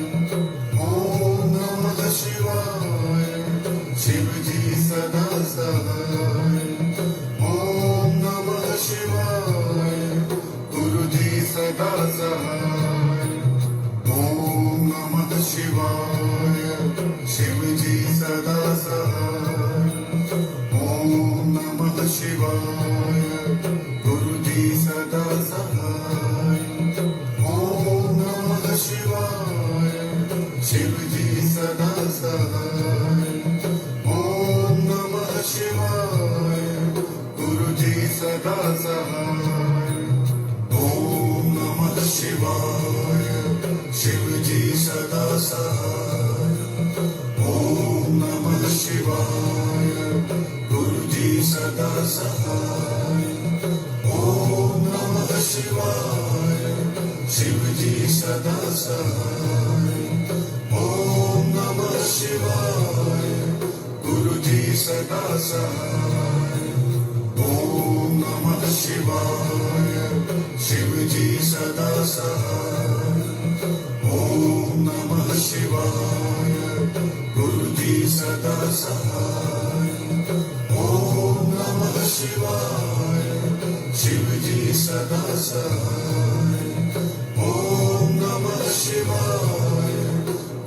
ओम नमः शिवाय शिव जी सदा सहाय। ओम नमः शिवाय गुरु जी सदा सहाय। ओम नमः शिवाय शिव जी सदा सहाय। ओम नमः शिवाय गुरु जी सदा सहाय। ओम नमः शिवाय शिव जी सदा सहाय। ओम नमः शिवाय गुरु जी सदा सहाय। ओम नमः शिवाय शिव जी सदा सहाय। ओम नमः शिवाय गुरु जी सदा सहाय। ओम नमः शिवाय शिव जी सदा सहाय। ओम नमः शिवाय गुरु जी सदा सहाय। ओम नमः शिवाय शिव जी सदा सहाय। ओम नमः शिवाय गुरु जी सदा सहाय। ओम नमः शिवाय शिव जी सदा सहाय। ओम नमः शिवाय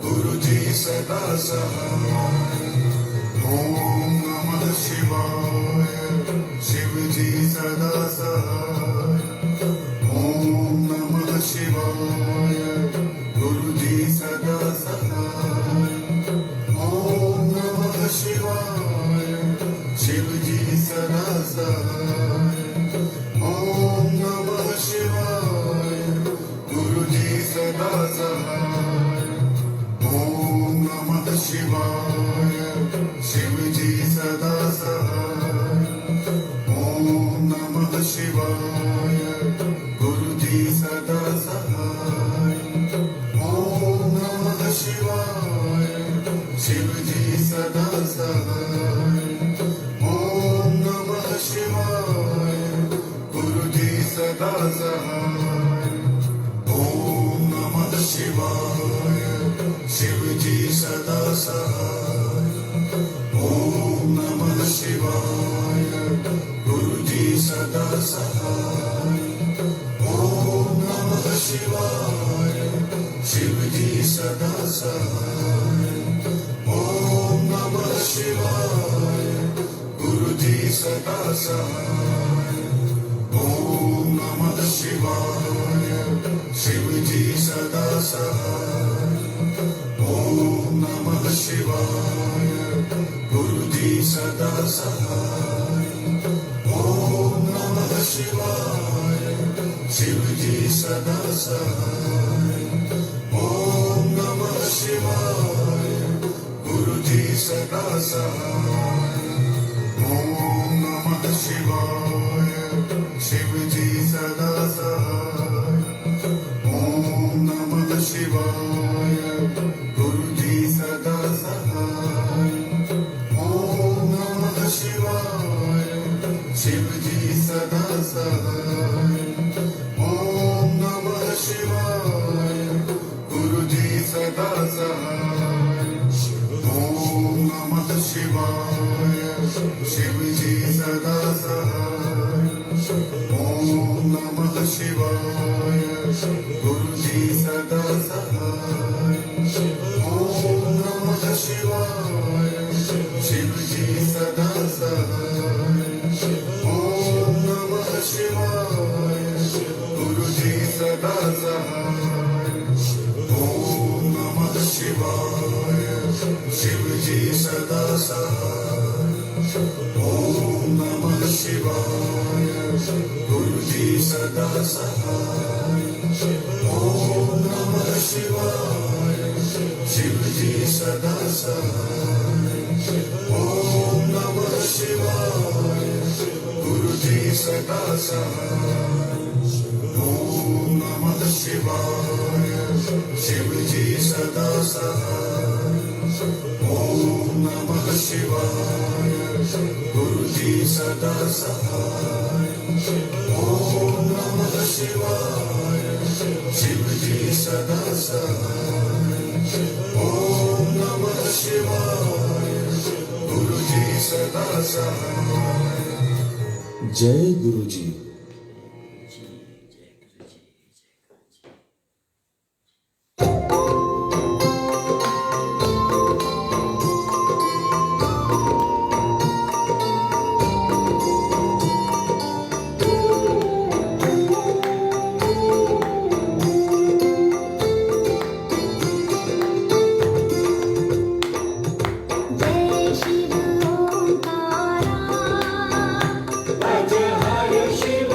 गुरु जी सदा सहाय। ओम नमः शिवाय शिव जी सदा सहाय। ओम नमः शिवाय गुरु जी सदा सहाय। ओम नमः शिवाय शिव जी सदा सहाय। ओम नमः शिवाय गुरु जी सदा सहाय। ओम नमः शिवाय शिव जी सदा सहाय। ओम नमः शिवाय गुरु जी सदा सहाय। ओम नमः शिवाय शिव जी सदा सहाय। ओम नमः शिवाय गुरु जी सदा सहाय। ओम नमः शिवाय शिव जी सदा सहाय। ओम नमः शिवाय गुरु जी सदा सहाय। ओम नमः शिवाय शिव जी सदा सहाय। ओम नमः शिवाय गुरु जी सदा सहाय। ओम नमः शिवाय शिव जी सदा सहाय। ओम नमः शिवाय गुरु जी सदा सहाय। ओम नमः शिवाय शिव जी सदा सहाय। ओम नमः शिवाय गुरु जी सदा सहाय। ओम नमः शिवाय शिव जी सदा सहाय। ओम नमः शिवाय गुरु जी सदा सहाय। ओम नमः शिवाय शिव जी सदा सहाय। ओम नमः शिवाय गुरु जी सदा सहाय। ओम नमः शिवाय शिव जी सदा सहाय। ओम नमः शिवाय गुरु जी सदा सहाय। ओम नमः शिवाय शिव जी सदा सहाय। ओम नमः शिवाय गुरु जी सदा सहाय। ओम नमः शिवाय शिव जी सदा सहाय। ओम नमः शिवाय गुरु जी सदा सहाय। ओम नमः शिवाय शिव जी सदा सहाय। ओम नमः शिवाय गुरु जी सदा सहाय। ओम नमः शिवाय शिव जी सदा सहाय ओम नमः शिवाय गुरु जी सदा सहाय ओम नमः शिवाय शिव जी सदा सहाय ओम नमः शिवाय गुरु जी सदा सहाय जय गुरु जी। जय शिव ओंकारा भज हर शिव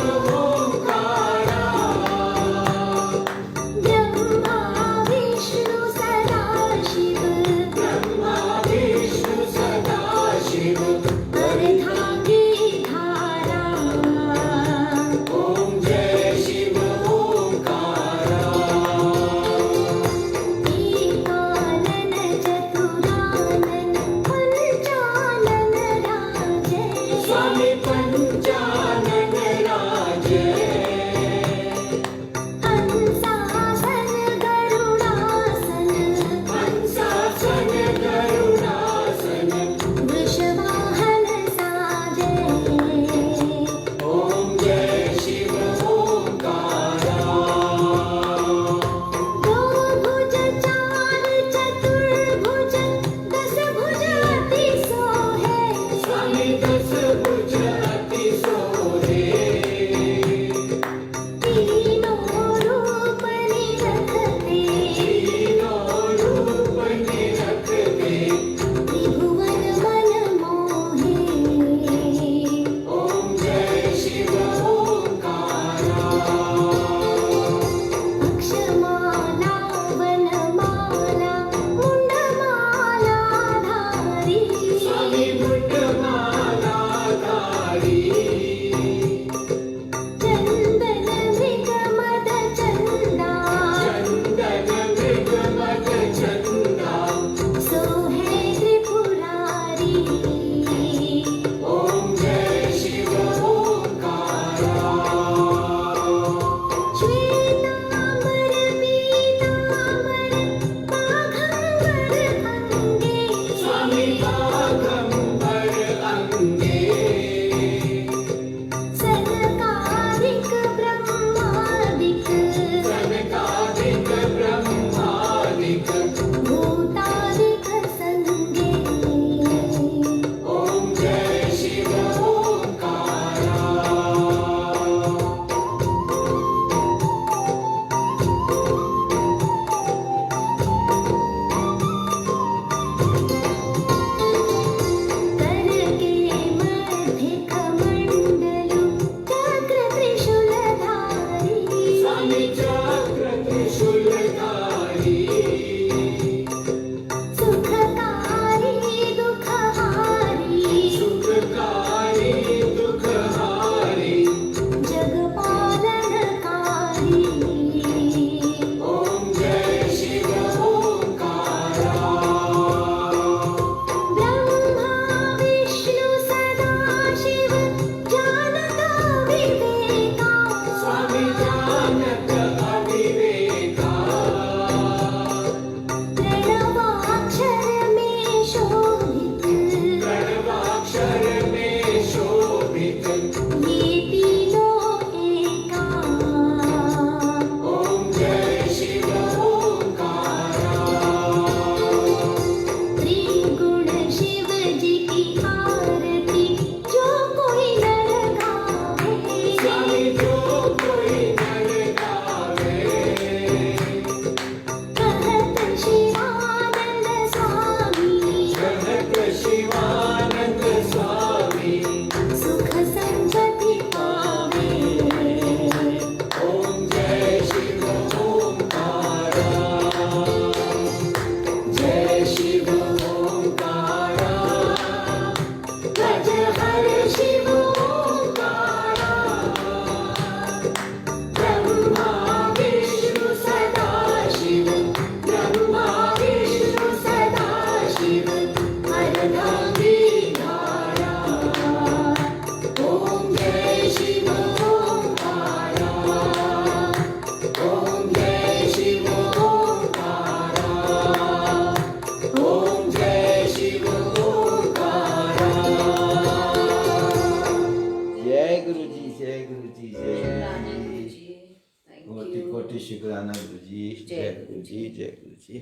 जय गुरु जी। जय गुरु जी,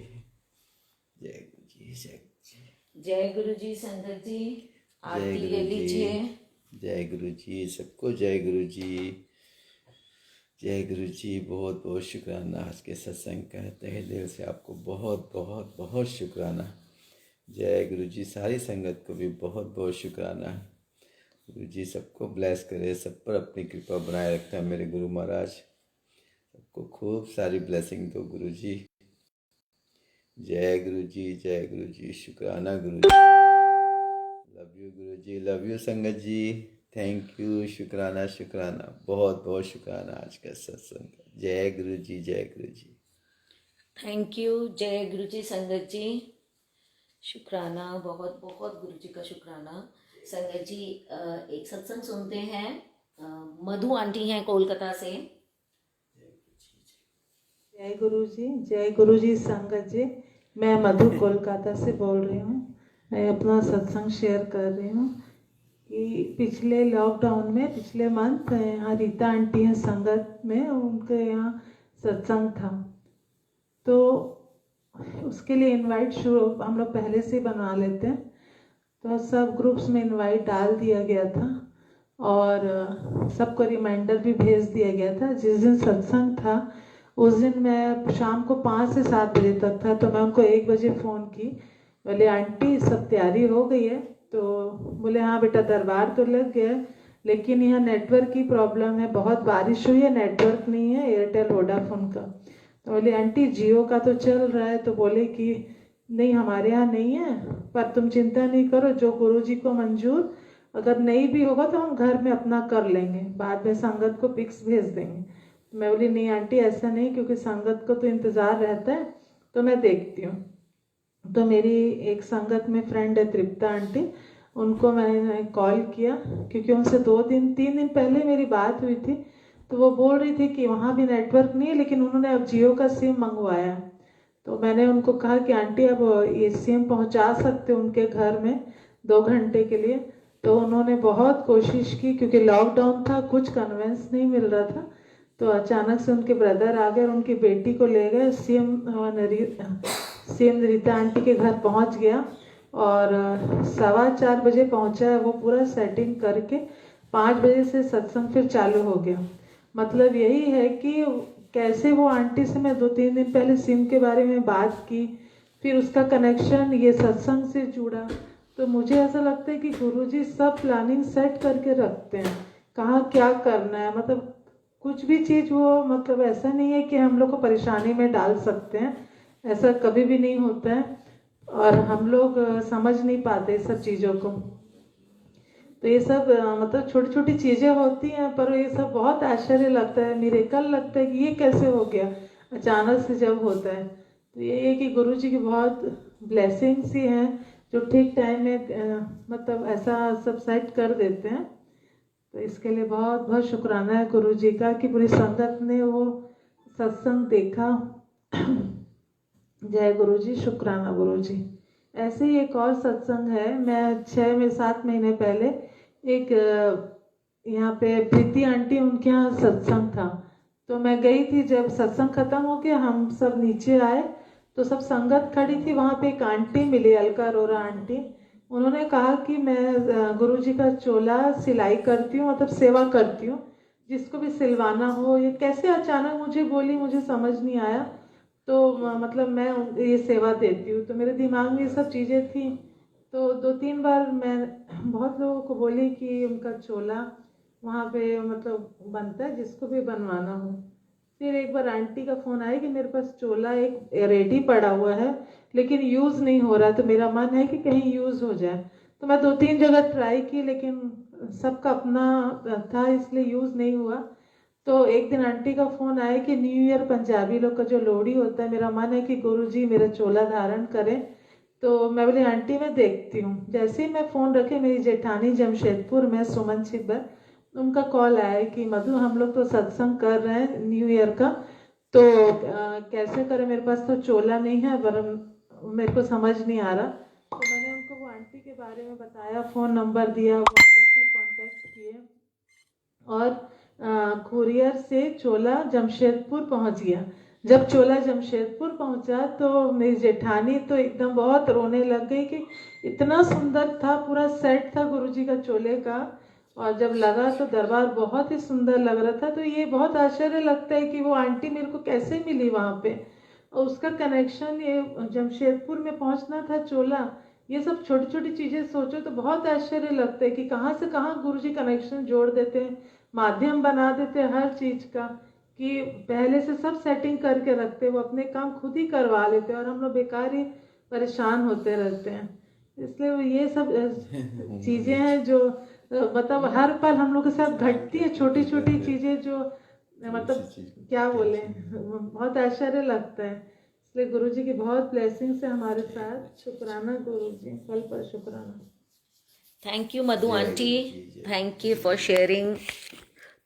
जय गुरु जी, जय गुरु जी। जय गुरु जी। संगत जी जय आरती गुरु ले जी, लीजिए। जय गुरु जी, सबको जय गुरु जी, जय गुरु जी। बहुत बहुत शुक्राना आज के सत्संग का, तहे दिल से आपको बहुत बहुत बहुत शुक्राना। जय गुरु जी। सारी संगत को भी बहुत बहुत शुक्राना। गुरु जी सबको ब्लेस करे, सब पर अपनी कृपा बनाए रखता है मेरे गुरु महाराज। सबको खूब सारी ब्लेसिंग दो गुरु जी। जय गुरु जी, जय गुरु जी, शुक्राना गुरु जी। Love you Guru ji, love you sangat ji, thank you, शुक्राना शुक्राना, बहुत बहुत शुक्राना आज का सत्संग। जय गुरु जी, जय गुरु जी। Thank you. जय गुरु जी। संगत जी शुक्राना, बहुत बहुत गुरु जी का शुक्राना। संगत जी एक सत्संग सुनते हैं। मधु आंटी हैं कोलकाता से। जय गुरु जी, जय गुरु जी। संगत जी, मैं मधु कोलकाता से बोल रही हूँ। मैं अपना सत्संग शेयर कर रही हूँ कि पिछले लॉकडाउन में पिछले मंथ यहाँ रीता आंटी हैं संगत में, उनके यहाँ सत्संग था, तो उसके लिए इनवाइट शुरू हम लोग पहले से बनवा लेते हैं, तो सब ग्रुप्स में इनवाइट डाल दिया गया था और सबको रिमाइंडर भी भेज दिया गया था। जिस दिन सत्संग था उस दिन मैं शाम को 5 से 7 बजे तक था, तो मैं उनको 1 बजे फ़ोन की, बोले आंटी सब तैयारी हो गई है? तो बोले हाँ बेटा दरबार तो लग गया है, लेकिन यहाँ नेटवर्क की प्रॉब्लम है, बहुत बारिश हुई है, नेटवर्क नहीं है एयरटेल वोडाफोन का। तो बोले आंटी जियो का तो चल रहा है। तो बोले कि नहीं हमारे यहाँ नहीं है, पर तुम चिंता नहीं करो, जो गुरु जी को मंजूर, अगर नहीं भी होगा तो हम घर में अपना कर लेंगे, बाद में संगत को पिक्स भेज देंगे। मैं बोली नहीं आंटी ऐसा नहीं, क्योंकि संगत को तो इंतज़ार रहता है, तो मैं देखती हूँ। तो मेरी एक संगत में फ्रेंड है तृप्ता आंटी, उनको मैंने कॉल किया, क्योंकि उनसे 3 दिन पहले मेरी बात हुई थी। तो वो बोल रही थी कि वहाँ भी नेटवर्क नहीं है, लेकिन उन्होंने अब जियो का सिम मंगवाया। तो मैंने उनको कहा कि आंटी अब ये सिम पहुँचा सकते उनके घर में 2 घंटे के लिए। तो उन्होंने बहुत कोशिश की, क्योंकि लॉकडाउन था, कुछ कन्वेंस नहीं मिल रहा था। तो अचानक से उनके ब्रदर आ गए और उनकी बेटी को ले गए। सिम रीता आंटी के घर पहुंच गया और 4:15 बजे पहुंचा है। वो पूरा सेटिंग करके 5 बजे से सत्संग फिर चालू हो गया। मतलब यही है कि कैसे वो आंटी से मैं 2-3 दिन पहले सिम के बारे में बात की, फिर उसका कनेक्शन ये सत्संग से जुड़ा। तो मुझे ऐसा लगता है कि गुरुजी सब प्लानिंग सेट करके रखते हैं, कहाँ क्या करना है। मतलब कुछ भी चीज़ वो मतलब ऐसा नहीं है कि हम लोग को परेशानी में डाल सकते हैं, ऐसा कभी भी नहीं होता है, और हम लोग समझ नहीं पाते सब चीज़ों को। तो ये सब मतलब छोटी छोटी चीज़ें होती हैं, पर ये सब बहुत आश्चर्य लगता है, मिरेकल लगता है कि ये कैसे हो गया अचानक से जब होता है। तो ये है कि गुरु जी की बहुत ब्लेसिंग्स ही हैं जो ठीक टाइम में मतलब ऐसा सब सेट कर देते हैं। तो इसके लिए बहुत बहुत शुक्राना है गुरु जी का कि पूरी संगत ने वो सत्संग देखा। जय गुरु जी, शुक्राना गुरु जी। ऐसे ही एक और सत्संग है, मैं 6-7 महीने पहले एक यहाँ पे प्रीति आंटी उनके यहाँ सत्संग था, तो मैं गई थी। जब सत्संग खत्म हो गया हम सब नीचे आए तो सब संगत खड़ी थी। वहाँ पे एक आंटी मिली, अलका अरोरा आंटी। उन्होंने कहा कि मैं गुरुजी का चोला सिलाई करती हूँ, मतलब सेवा करती हूँ, जिसको भी सिलवाना हो। ये कैसे अचानक मुझे बोली, मुझे समझ नहीं आया। तो मतलब मैं ये सेवा देती हूँ। तो मेरे दिमाग में ये सब चीज़ें थी। तो 2-3 बार मैं बहुत लोगों को बोली कि उनका चोला वहाँ पे मतलब बनता है, जिसको भी बनवाना हो। फिर एक बार आंटी का फ़ोन आया कि मेरे पास चोला एक रेडी पड़ा हुआ है, लेकिन यूज़ नहीं हो रहा, तो मेरा मन है कि कहीं यूज़ हो जाए। तो मैं 2-3 जगह ट्राई की, लेकिन सबका अपना था, इसलिए यूज़ नहीं हुआ। तो एक दिन आंटी का फ़ोन आया कि न्यू ईयर पंजाबी लोग का जो लोहड़ी होता है, मेरा मन है कि गुरुजी मेरा चोला धारण करें। तो मैं बोली आंटी मैं देखती हूँ। जैसे ही मैं फ़ोन रखे, मेरी जेठानी जमशेदपुर में सुमन छिब्बर, उनका कॉल आया कि मधु हम लोग तो सत्संग कर रहे हैं न्यू ईयर का, तो कैसे करें, मेरे पास तो चोला नहीं है, पर मेरे को समझ नहीं आ रहा। तो मैंने उनको वो आंटी के बारे में बताया, फ़ोन नंबर दिया, वो आपस में कॉन्टेक्ट किए और कुरियर से चोला जमशेदपुर पहुंच गया। जब चोला जमशेदपुर पहुंचा तो मेरी जेठानी तो एकदम बहुत रोने लग गई कि इतना सुंदर था, पूरा सेट था गुरुजी का चोले का। और जब लगा तो दरबार बहुत ही सुंदर लग रहा था। तो ये बहुत आश्चर्य लगता है कि वो आंटी मेरे को कैसे मिली वहाँ पे, और उसका कनेक्शन ये जमशेदपुर में पहुंचना था चोला। ये सब छोटी छोटी चीज़ें सोचो तो बहुत आश्चर्य लगता है कि कहाँ से कहाँ गुरुजी कनेक्शन जोड़ देते हैं, माध्यम बना देते हैं हर चीज़ का, कि पहले से सब सेटिंग करके रखते हैं, वो अपने काम खुद ही करवा लेते हैं और हम लोग बेकार ही परेशान होते रहते हैं। इसलिए वो ये सब चीज़ें हैं जो मतलब हर पल हम लोग के साथ घटती है, छोटी छोटी चीज़ें जो मतलब क्या बोले, बहुत आश्चर्य लगता है। इसलिए गुरुजी की बहुत ब्लेसिंग्स है हमारे साथ। शुक्राना गुरुजी, कल पर शुक्राना। Thank you Madhu aunty, thank you for sharing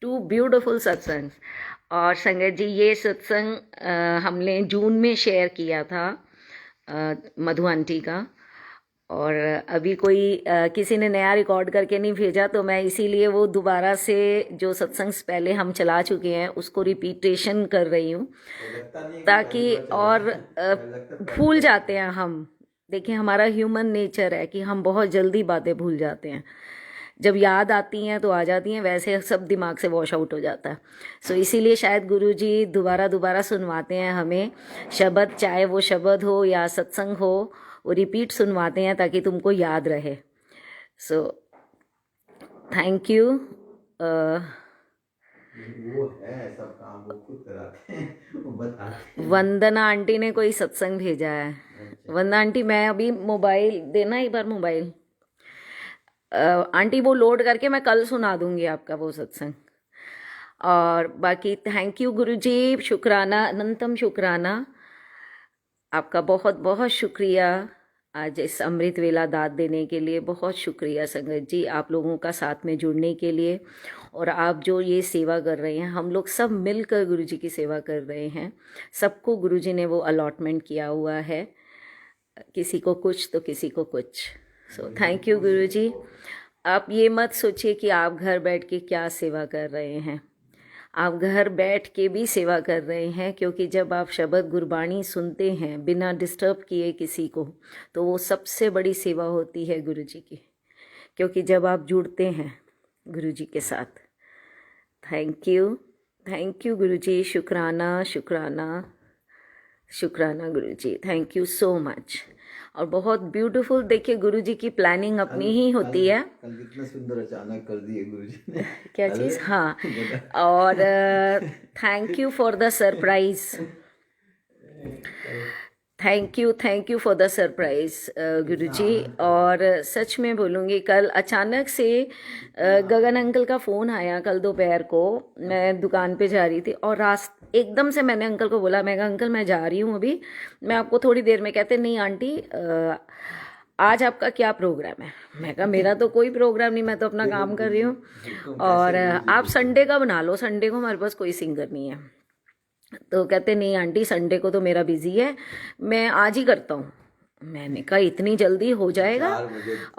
2 beautiful सत्संग। और संगत जी ये सत्संग हमने जून में शेयर किया था मधु आंटी का, और अभी कोई किसी ने नया रिकॉर्ड करके नहीं भेजा, तो मैं इसीलिए वो दोबारा से जो सत्संग पहले हम चला चुके हैं उसको रिपीटेशन कर रही हूँ, ताकि और भूल जाते हैं हम। देखिए हमारा ह्यूमन नेचर है कि हम बहुत जल्दी बातें भूल जाते हैं, जब याद आती हैं तो आ जाती हैं, वैसे सब दिमाग से वॉश आउट हो जाता है। सो इसीलिए शायद गुरुजी दोबारा सुनवाते हैं हमें शब्द, चाहे वो शब्द हो या सत्संग हो, वो रिपीट सुनवाते हैं ताकि तुमको याद रहे। So thank you. वो है सब काम वो खुद कराते हैं, वो बताते हैं। वंदना आंटी ने कोई सत्संग भेजा है। वंदना आंटी मैं अभी मोबाइल देना, एक बार मोबाइल आंटी वो लोड करके मैं कल सुना दूंगी आपका वो सत्संग। और बाकी थैंक यू गुरुजी, शुक्राना, अनंतम शुक्राना, आपका बहुत बहुत शुक्रिया आज इस अमृत वेला दाद देने के लिए। बहुत शुक्रिया संगत जी, आप लोगों का साथ में जुड़ने के लिए। और आप जो ये सेवा कर रहे हैं, हम लोग सब मिलकर गुरुजी की सेवा कर रहे हैं। सबको गुरुजी ने वो अलॉटमेंट किया हुआ है, किसी को कुछ तो किसी को कुछ। सो थैंक यू गुरुजी। आप ये मत सोचिए कि आप घर बैठ के क्या सेवा कर रहे हैं, आप घर बैठ के भी सेवा कर रहे हैं, क्योंकि जब आप शब्द गुरबाणी सुनते हैं बिना डिस्टर्ब किए किसी को, तो वो सबसे बड़ी सेवा होती है गुरुजी की, क्योंकि जब आप जुड़ते हैं गुरुजी के साथ। थैंक यू गुरुजी, शुक्राना शुक्राना शुक्राना गुरुजी, थैंक यू सो मच। और बहुत ब्यूटीफुल, देखिए गुरुजी की प्लानिंग अपनी ही होती है। कल कितना सुंदर अचानक कर दिए गुरुजी ने। क्या चीज़? हाँ, और thank you for the surprise, thank you for the surprise Guruji. और सच में बोलूँगी, कल अचानक से गगन अंकल का फ़ोन आया कल दोपहर को। मैं दुकान पे जा रही थी और एकदम से मैंने अंकल को बोला, मैं कहा अंकल मैं जा रही हूँ अभी, मैं आपको थोड़ी देर में। कहते नहीं आंटी आज आपका क्या प्रोग्राम है? मैं कहा मेरा तो कोई प्रोग्राम नहीं, मैं तो अपना काम कर रही हूँ, और आप संडे का बना लो, संडे को हमारे पास कोई सिंगर नहीं है। तो कहते नहीं आंटी संडे को तो मेरा बिजी है, मैं आज ही करता हूँ। मैंने कहा इतनी जल्दी हो जाएगा?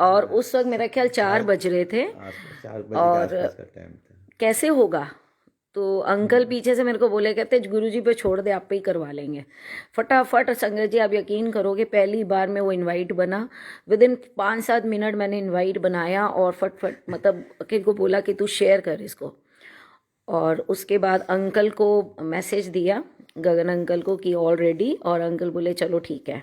और उस वक्त मेरा ख्याल 4 बज रहे थे, और कैसे होगा? तो अंकल पीछे से मेरे को बोले, कहते गुरुजी पे छोड़ दे, आप पे ही करवा लेंगे। फटाफट संगत जी आप यकीन करोगे, पहली बार में वो इनवाइट बना, विदिन 5-7 मिनट मैंने इनवाइट बनाया और फटफट मतलब अखिल को बोला कि तू शेयर कर इसको। और उसके बाद अंकल को मैसेज दिया, गगन अंकल को, कि ऑलरेडी, और अंकल बोले चलो ठीक है।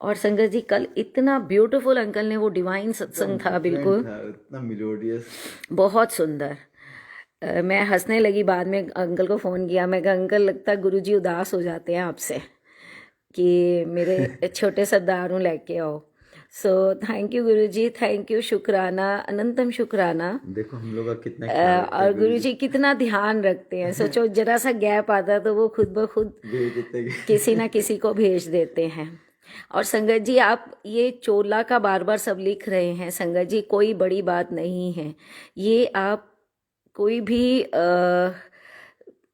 और संगत जी कल इतना ब्यूटीफुल अंकल ने वो डिवाइन सत्संग था, बिल्कुल इतना मेलोडियस, बहुत सुंदर। मैं हंसने लगी, बाद में अंकल को फ़ोन किया, मैं कहा अंकल लगता है गुरुजी उदास हो जाते हैं आपसे कि मेरे छोटे सरदार हूँ, लेके आओ। So thank you Guruji, thank you, शुक्राना, अनंतम शुक्राना। देखो हम लोग का कितना और गुरुजी कितना ध्यान रखते हैं। सोचो जरा सा गैप आता तो वो खुद ब खुद किसी ना किसी को भेज देते हैं। और संगत जी आप ये चोला का बार बार सब लिख रहे हैं, संगत जी कोई बड़ी बात नहीं है, ये आप कोई भी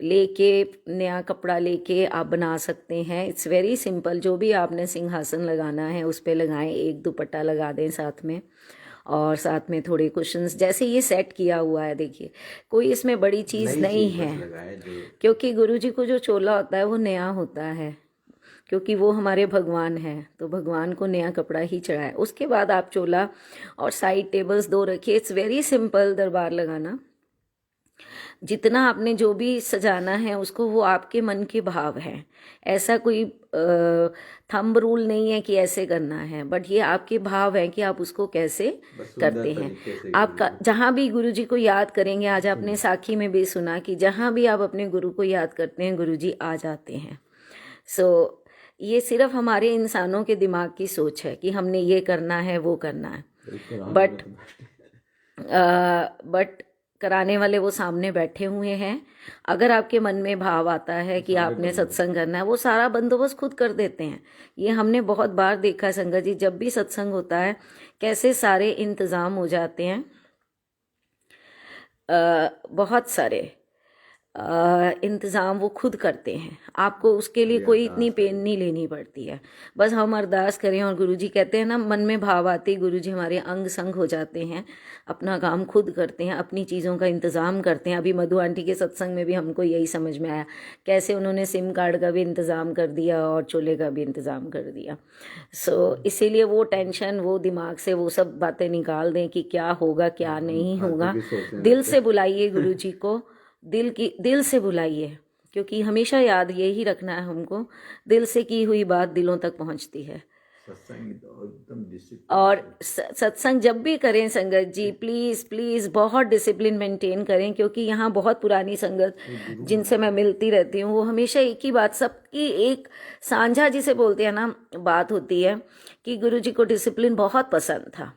लेके, नया कपड़ा लेके आप बना सकते हैं। इट्स वेरी सिंपल, जो भी आपने सिंहासन लगाना है उस पर लगाएं, एक दुपट्टा लगा दें साथ में, और साथ में थोड़े कुशन्स, जैसे ये सेट किया हुआ है देखिए, कोई इसमें बड़ी चीज़ नहीं है, क्योंकि गुरुजी को जो चोला होता है वो नया होता है, क्योंकि वो हमारे भगवान हैं, तो भगवान को नया कपड़ा ही चढ़ाए। उसके बाद आप चोला और साइड टेबल्स 2 रखिए। इट्स वेरी सिंपल दरबार लगाना। जितना आपने जो भी सजाना है उसको, वो आपके मन के भाव हैं। ऐसा कोई थंब रूल नहीं है कि ऐसे करना है, बट ये आपके भाव हैं कि आप उसको कैसे करते हैं। आपका जहाँ भी गुरुजी को याद करेंगे, आज आपने साखी में भी सुना कि जहाँ भी आप अपने गुरु को याद करते हैं गुरुजी आ जाते हैं। सो ये सिर्फ हमारे इंसानों के दिमाग की सोच है कि हमने ये करना है वो करना है, बट कराने वाले वो सामने बैठे हुए हैं। अगर आपके मन में भाव आता है कि आपने सत्संग करना है, वो सारा बंदोबस्त खुद कर देते हैं। ये हमने बहुत बार देखा संगत जी, जब भी सत्संग होता है कैसे सारे इंतज़ाम हो जाते हैं, बहुत सारे इंतज़ाम वो खुद करते हैं। आपको उसके लिए कोई इतनी पेन नहीं लेनी पड़ती है। बस हम अरदास करें और गुरुजी कहते हैं ना, मन में भाव आते ही गुरुजी हमारे अंग संग हो जाते हैं, अपना काम खुद करते हैं, अपनी चीज़ों का इंतज़ाम करते हैं। अभी मधु आंटी के सत्संग में भी हमको यही समझ में आया, कैसे उन्होंने सिम कार्ड का भी इंतज़ाम कर दिया और चोले का भी इंतज़ाम कर दिया। सो इसीलिए वो टेंशन, वो दिमाग से वो सब बातें निकाल दें कि क्या होगा क्या नहीं होगा। दिल से बुलाइए गुरुजी को, दिल से बुलाइए, क्योंकि हमेशा याद यही रखना है हमको, दिल से की हुई बात दिलों तक पहुंचती है। और सत्संग जब भी करें संगत जी, प्लीज़ प्लीज़ बहुत डिसिप्लिन मेंटेन करें, क्योंकि यहाँ बहुत पुरानी संगत जिनसे मैं मिलती रहती हूँ, वो हमेशा एक ही बात, सबकी एक सांझा जिसे बोलते हैं ना बात होती है कि गुरुजी को डिसिप्लिन बहुत पसंद था।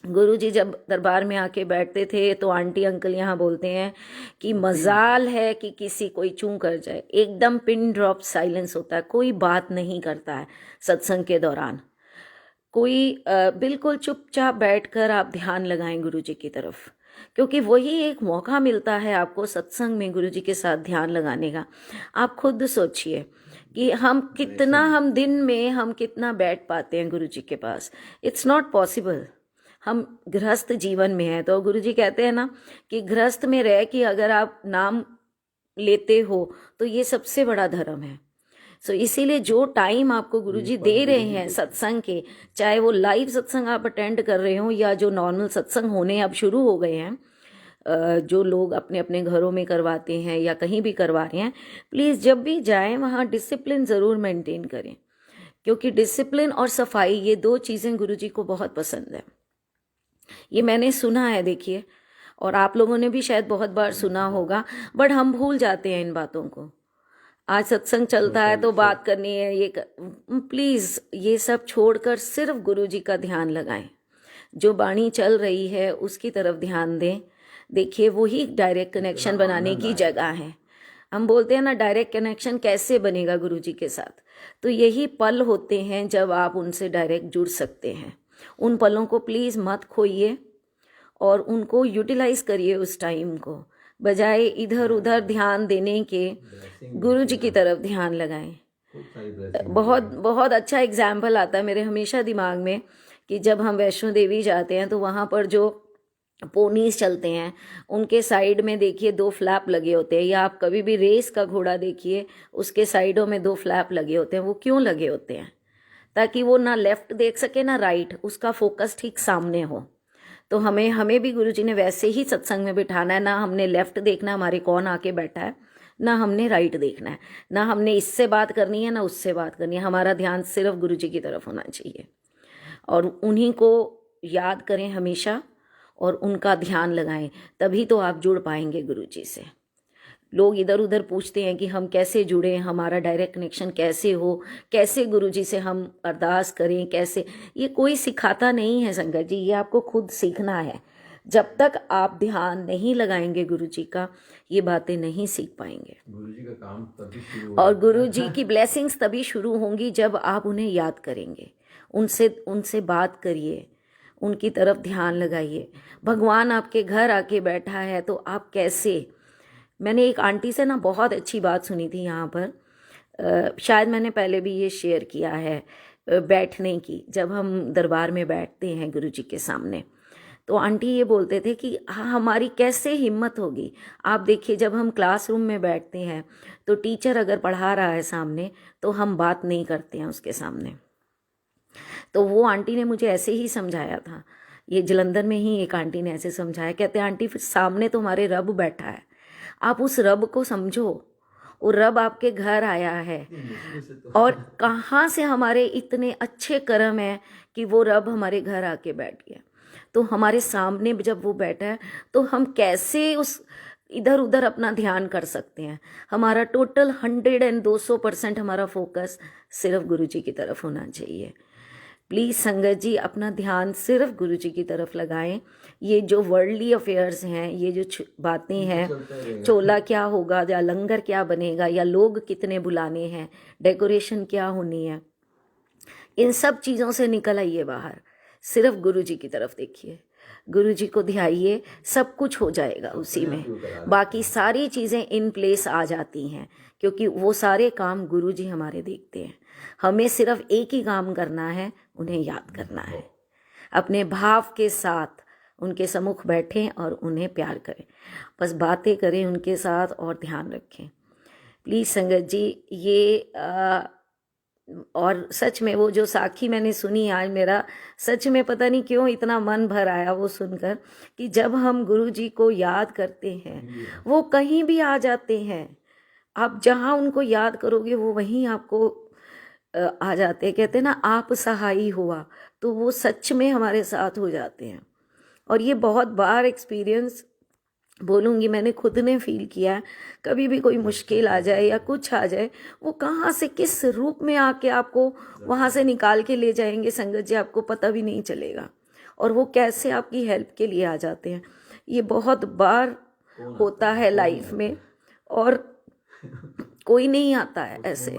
गुरुजी जब दरबार में आके बैठते थे तो आंटी अंकल यहाँ बोलते हैं कि मजाल है कि किसी कोई चूं कर जाए। एकदम पिन ड्रॉप साइलेंस होता है, कोई बात नहीं करता है सत्संग के दौरान। कोई बिल्कुल चुपचाप बैठकर आप ध्यान लगाएं गुरुजी की तरफ, क्योंकि वही एक मौका मिलता है आपको सत्संग में गुरुजी के साथ ध्यान लगाने का। आप खुद सोचिए कि हम दिन में हम कितना बैठ पाते हैं गुरुजी के पास। It's not possible. हम गृहस्थ जीवन में हैं, तो गुरुजी कहते हैं ना कि गृहस्थ में रह कि अगर आप नाम लेते हो तो ये सबसे बड़ा धर्म है। सो इसीलिए जो टाइम आपको गुरुजी दे रहे हैं सत्संग के, चाहे वो लाइव सत्संग आप अटेंड कर रहे हो या जो नॉर्मल सत्संग होने अब शुरू हो गए हैं, जो लोग अपने अपने घरों में करवाते हैं या कहीं भी करवा रहे हैं, प्लीज़ जब भी जाएं वहाँ डिसिप्लिन ज़रूर मेंटेन करें, क्योंकि डिसिप्लिन और सफाई ये 2 चीज़ें गुरुजी को बहुत पसंद है। ये मैंने सुना है देखिए, और आप लोगों ने भी शायद बहुत बार सुना होगा, बट हम भूल जाते हैं इन बातों को। आज सत्संग चलता है तो बात करनी है, प्लीज़ ये सब छोड़कर सिर्फ गुरुजी का ध्यान लगाएं। जो वाणी चल रही है उसकी तरफ ध्यान दें। देखिए वही डायरेक्ट कनेक्शन बनाने की जगह है। हम बोलते हैं ना डायरेक्ट कनेक्शन कैसे बनेगा गुरुजी के साथ, तो यही पल होते हैं जब आप उनसे डायरेक्ट जुड़ सकते हैं। उन पलों को प्लीज़ मत खोइए और उनको यूटिलाइज करिए उस टाइम को, बजाय इधर उधर ध्यान देने के गुरुजी की तरफ ध्यान लगाएं। बहुत अच्छा एग्जाम्पल आता है मेरे हमेशा दिमाग में कि जब हम वैष्णो देवी जाते हैं तो वहाँ पर जो पोनीज चलते हैं उनके साइड में देखिए 2 फ्लैप लगे होते हैं, या आप कभी भी रेस का घोड़ा देखिए उसके साइडों में 2 फ्लैप लगे होते हैं। वो क्यों लगे होते हैं? ताकि वो ना लेफ्ट देख सके ना राइट, उसका फोकस ठीक सामने हो। तो हमें भी गुरुजी ने वैसे ही सत्संग में बिठाना है। ना हमने लेफ्ट देखना हमारे कौन आके बैठा है, ना हमने राइट देखना है, ना हमने इससे बात करनी है ना उससे बात करनी है। हमारा ध्यान सिर्फ गुरुजी की तरफ होना चाहिए और उन्हीं को याद करें हमेशा और उनका ध्यान लगाएं, तभी तो आप जुड़ पाएंगे गुरुजी से। लोग इधर उधर पूछते हैं कि हम कैसे जुड़ें, हमारा डायरेक्ट कनेक्शन कैसे हो, कैसे गुरुजी से हम अरदास करें, कैसे, ये कोई सिखाता नहीं है संगत जी, ये आपको खुद सीखना है। जब तक आप ध्यान नहीं लगाएंगे गुरुजी का, ये बातें नहीं सीख पाएंगे। गुरुजी का काम तभी शुरू और गुरुजी की ब्लेसिंग्स तभी शुरू होंगी जब आप उन्हें याद करेंगे, उनसे बात करिए, उनकी तरफ ध्यान लगाइए। भगवान आपके घर आके बैठा है तो आप कैसे, मैंने एक आंटी से ना बहुत अच्छी बात सुनी थी यहाँ पर, शायद मैंने पहले भी ये शेयर किया है, बैठने की। जब हम दरबार में बैठते हैं गुरुजी के सामने तो आंटी ये बोलते थे कि हाँ, हमारी कैसे हिम्मत होगी। आप देखिए, जब हम क्लासरूम में बैठते हैं तो टीचर अगर पढ़ा रहा है सामने, तो हम बात नहीं करते हैं उसके सामने। तो वो आंटी ने मुझे ऐसे ही समझाया था। ये जलंधर में ही एक आंटी ने ऐसे समझाया, कहते हैं आंटी, फिर सामने तुम्हारे रब बैठा है, आप उस रब को समझो। वो रब आपके घर आया है, और कहाँ से हमारे इतने अच्छे कर्म हैं कि वो रब हमारे घर आके बैठ गया। तो हमारे सामने जब वो बैठा है, तो हम कैसे उस इधर उधर अपना ध्यान कर सकते हैं। हमारा टोटल 100 and 200% हमारा फोकस सिर्फ गुरु जी की तरफ होना चाहिए। प्लीज़ संगत जी, अपना ध्यान सिर्फ गुरु जी की तरफ लगाएं। ये जो वर्ल्डली अफेयर्स हैं, ये जो बातें हैं, चोला क्या होगा या लंगर क्या बनेगा या लोग कितने बुलाने हैं, डेकोरेशन क्या होनी है, इन सब चीज़ों से निकल आइए बाहर। सिर्फ गुरु जी की तरफ देखिए, गुरु जी को ध्याइए, सब कुछ हो जाएगा उसी में। बाकी सारी चीज़ें इन प्लेस आ जाती हैं, क्योंकि वो सारे काम गुरु जी हमारे देखते हैं। हमें सिर्फ एक ही काम करना है, उन्हें याद करना है। अपने भाव के साथ उनके सम्मुख बैठें और उन्हें प्यार करें, बस बातें करें उनके साथ और ध्यान रखें। प्लीज़ संगत जी, ये और सच में वो जो साखी मैंने सुनी आज, मेरा सच में पता नहीं क्यों इतना मन भर आया वो सुनकर, कि जब हम गुरु जी को याद करते हैं, वो कहीं भी आ जाते हैं। आप जहाँ उनको याद करोगे वो वहीं आपको आ जाते हैं। कहते हैं ना, आप सहाई हुआ, तो वो सच में हमारे साथ हो जाते हैं। और ये बहुत बार एक्सपीरियंस बोलूँगी, मैंने खुद ने फील किया है। कभी भी कोई मुश्किल आ जाए या कुछ आ जाए, वो कहाँ से किस रूप में आके आपको वहाँ से निकाल के ले जाएंगे संगत जी, आपको पता भी नहीं चलेगा। और वो कैसे आपकी हेल्प के लिए आ जाते हैं, ये बहुत बार होता है लाइफ में, और कोई नहीं आता है ऐसे।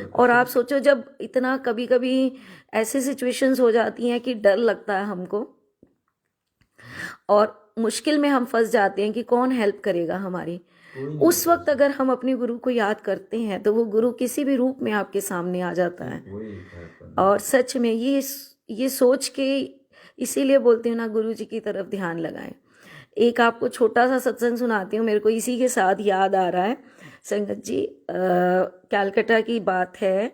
और आप सोचो, जब इतना कभी कभी ऐसे सिचुएशंस हो जाती हैं कि डर लगता है हमको, और मुश्किल में हम फंस जाते हैं कि कौन हेल्प करेगा हमारी। उस वक्त अगर हम अपने गुरु को याद करते हैं, तो वो गुरु किसी भी रूप में आपके सामने आ जाता है। और सच में ये सोच के इसीलिए बोलते हैं ना, गुरु जी की तरफ ध्यान लगाएं। एक आपको छोटा सा सत्संग सुनाती हूँ, मेरे को इसी के साथ याद आ रहा है संगत जी। कलकत्ता की बात है,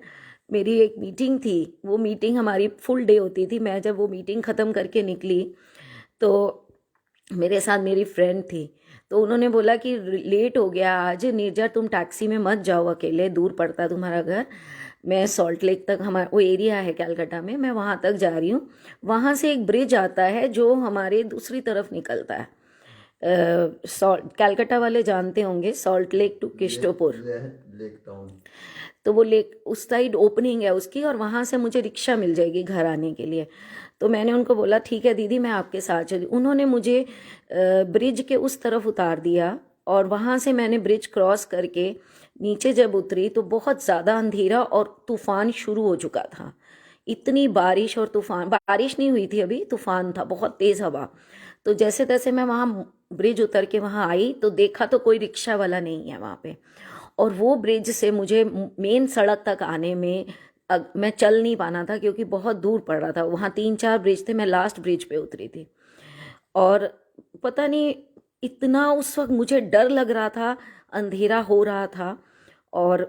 मेरी एक मीटिंग थी। वो मीटिंग हमारी फुल डे होती थी। मैं जब वो मीटिंग ख़त्म करके निकली, तो मेरे साथ मेरी फ्रेंड थी, तो उन्होंने बोला कि लेट हो गया आज, निर्जा तुम टैक्सी में मत जाओ अकेले, दूर पड़ता तुम्हारा घर। मैं सॉल्ट लेक तक, हमारा वो एरिया है कलकत्ता में, मैं वहाँ तक जा रही हूँ। वहाँ से एक ब्रिज आता है जो हमारे दूसरी तरफ निकलता है। कलकत्ता वाले जानते होंगे, सॉल्ट लेक टू किस्टोपुर, तो वो लेक उस साइड ओपनिंग है उसकी, और वहाँ से मुझे रिक्शा मिल जाएगी घर आने के लिए। तो मैंने उनको बोला ठीक है दीदी, मैं आपके साथ चली। उन्होंने मुझे ब्रिज के उस तरफ उतार दिया, और वहाँ से मैंने ब्रिज क्रॉस करके नीचे जब उतरी, तो बहुत ज़्यादा अंधेरा और तूफ़ान शुरू हो चुका था। इतनी बारिश और तूफ़ान, बारिश नहीं हुई थी अभी, तूफ़ान था, बहुत तेज़ हवा। तो जैसे तैसे मैं वहाँ ब्रिज उतर के वहाँ आई, तो देखा तो कोई रिक्शा वाला नहीं है वहाँ पे। और वो ब्रिज से मुझे मेन सड़क तक आने में मैं चल नहीं पाना था, क्योंकि बहुत दूर पड़ रहा था। वहाँ 3-4 ब्रिज थे, मैं लास्ट ब्रिज पे उतरी थी। और पता नहीं, इतना उस वक्त मुझे डर लग रहा था, अंधेरा हो रहा था और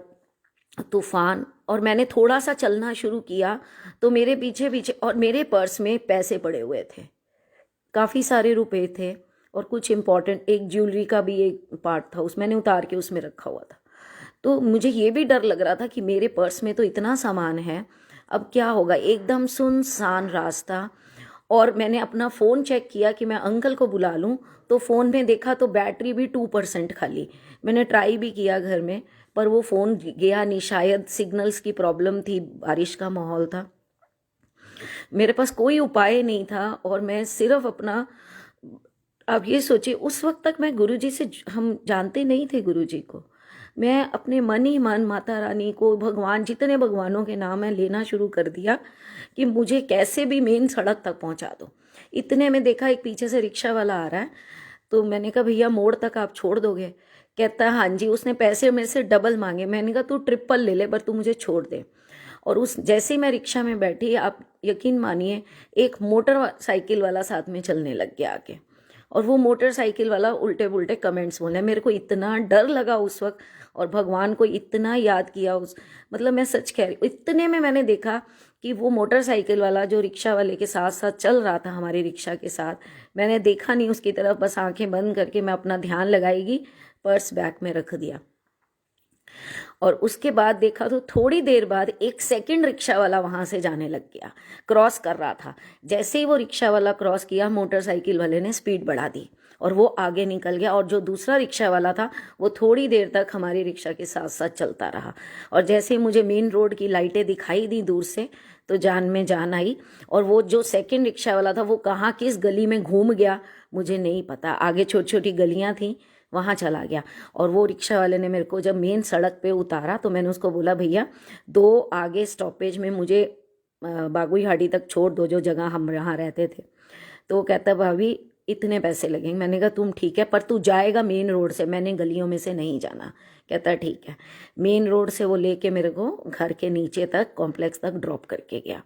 तूफ़ान। और मैंने थोड़ा सा चलना शुरू किया, तो मेरे पीछे पीछे, और मेरे पर्स में पैसे पड़े हुए थे, काफ़ी सारे रुपए थे, और कुछ इम्पोर्टेंट, एक ज्वेलरी का भी एक पार्ट था, उस मैंने उतार के उसमें रखा हुआ था। तो मुझे ये भी डर लग रहा था कि मेरे पर्स में तो इतना सामान है, अब क्या होगा। एकदम सुनसान रास्ता, और मैंने अपना फ़ोन चेक किया कि मैं अंकल को बुला लूं, तो फ़ोन में देखा तो बैटरी भी 2% खाली। मैंने ट्राई भी किया घर में, पर वो फ़ोन गया नहीं, शायद सिग्नल्स की प्रॉब्लम थी, बारिश का माहौल था। मेरे पास कोई उपाय नहीं था, और मैं सिर्फ अपना, आप ये सोचिए, उस वक्त तक मैं गुरुजी से, हम जानते नहीं थे गुरुजी को, मैं अपने मन ही मन माता रानी को, भगवान, जितने भगवानों के नाम है, लेना शुरू कर दिया कि मुझे कैसे भी मेन सड़क तक पहुंचा दो। इतने में देखा एक पीछे से रिक्शा वाला आ रहा है, तो मैंने कहा भैया मोड़ तक आप छोड़ दोगे? कहता है हाँ जी। उसने पैसे मेरे से डबल मांगे। मैंने कहा तू ट्रिपल ले ले, पर तू मुझे छोड़ दे। और उस जैसे ही मैं रिक्शा में बैठी, आप यकीन मानिए, एक मोटरसाइकिल वाला साथ में चलने लग गया आके, और वो मोटरसाइकिल वाला उल्टे पुल्टे कमेंट्स बोले। मेरे को इतना डर लगा उस वक्त, और भगवान को इतना याद किया मतलब मैं सच कह रही हूँ, इतने में मैंने देखा कि वो मोटरसाइकिल वाला जो रिक्शा वाले के साथ साथ चल रहा था हमारी रिक्शा के साथ, मैंने देखा नहीं उसकी तरफ, बस आंखें बंद करके मैं अपना ध्यान लगाएगी, पर्स बैग में रख दिया। और उसके बाद देखा तो थोड़ी देर बाद एक सेकंड रिक्शा वाला वहां से जाने लग गया, क्रॉस कर रहा था। जैसे ही वो रिक्शा वाला क्रॉस किया, मोटरसाइकिल वाले ने स्पीड बढ़ा दी और वो आगे निकल गया, और जो दूसरा रिक्शा वाला था वो थोड़ी देर तक हमारी रिक्शा के साथ साथ चलता रहा। और जैसे ही मुझे मेन रोड की लाइटें दिखाई दी दूर से, तो जान में जान आई। और वो जो सेकंड रिक्शा वाला था वो कहाँ किस गली में घूम गया मुझे नहीं पता, आगे छोटी छोटी गलियां थी, वहाँ चला गया। और वो रिक्शा वाले ने मेरे को जब मेन सड़क पे उतारा तो मैंने उसको बोला, भैया 2 आगे स्टॉपेज में मुझे बागुईहाटी तक छोड़ दो, जो जगह हम यहाँ रहते थे। तो वो कहता, भाभी इतने पैसे लगेंगे। मैंने कहा तुम ठीक है, पर तू जाएगा मेन रोड से, मैंने गलियों में से नहीं जाना। कहता ठीक है। मेन रोड से वो लेके मेरे को घर के नीचे तक, कॉम्प्लेक्स तक ड्रॉप करके गया।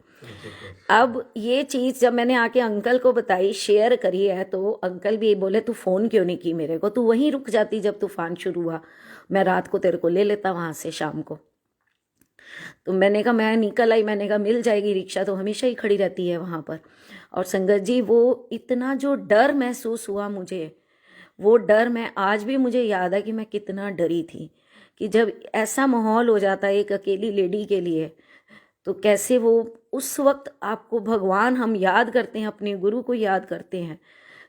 अब ये चीज़ जब मैंने आके अंकल को बताई, शेयर करी है, तो अंकल भी बोले तू फ़ोन क्यों नहीं की मेरे को, तू वहीं रुक जाती जब तूफान शुरू हुआ, मैं रात को तेरे को ले लेता वहाँ से शाम को। तो मैंने कहा, मैं निकल आई, मैंने कहा मिल जाएगी रिक्शा, तो हमेशा ही खड़ी रहती है वहाँ पर। और संगत जी, वो इतना जो डर महसूस हुआ मुझे, वो डर मैं आज भी मुझे याद है कि मैं कितना डरी थी, कि जब ऐसा माहौल हो जाता है एक अकेली लेडी के लिए, तो कैसे वो उस वक्त आपको भगवान, हम याद करते हैं, अपने गुरु को याद करते हैं,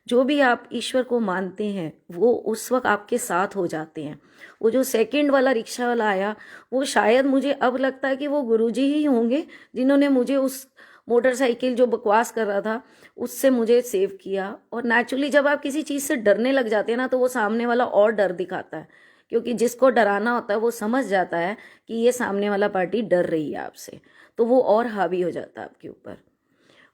जो भी आप ईश्वर को मानते हैं वो उस वक्त आपके साथ हो जाते हैं। वो जो सेकंड वाला रिक्शा वाला आया, वो शायद मुझे अब लगता है कि वो गुरुजी ही होंगे जिन्होंने मुझे उस मोटरसाइकिल जो बकवास कर रहा था उससे मुझे सेव किया। और नेचुरली जब आप किसी चीज़ से डरने लग जाते हैं ना, तो वो सामने वाला और डर दिखाता है, क्योंकि जिसको डराना होता है वो समझ जाता है कि ये सामने वाला पार्टी डर रही है आपसे, तो वो और हावी हो जाता है आपके ऊपर।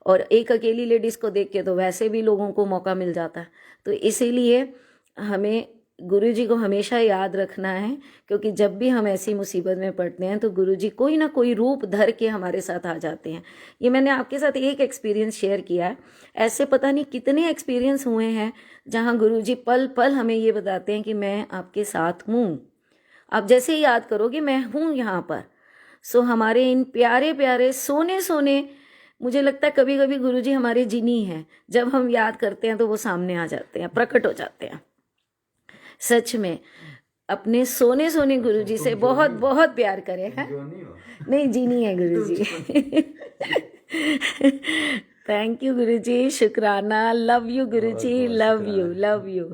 और एक अकेली लेडीज़ को देख के तो वैसे भी लोगों को मौका मिल जाता है। तो इसीलिए हमें गुरुजी को हमेशा याद रखना है, क्योंकि जब भी हम ऐसी मुसीबत में पड़ते हैं तो गुरुजी कोई ना कोई रूप धर के हमारे साथ आ जाते हैं। ये मैंने आपके साथ एक एक्सपीरियंस शेयर किया है, ऐसे पता नहीं कितने एक्सपीरियंस हुए हैं जहाँ गुरुजी पल पल हमें ये बताते हैं कि मैं आपके साथ हूँ, आप जैसे ही याद करोगे मैं हूँ यहाँ पर। सो हमारे इन प्यारे प्यारे सोने सोने, मुझे लगता है कभी कभी गुरुजी हमारे जिनी हैं, जब हम याद करते हैं तो वो सामने आ जाते हैं, प्रकट हो जाते हैं। सच में अपने सोने सोने गुरुजी से बहुत बहुत प्यार करें। हैं नहीं, जिनी है गुरुजी। थैंक यू गुरुजी, शुक्राना, love you Guruji, love you, love you.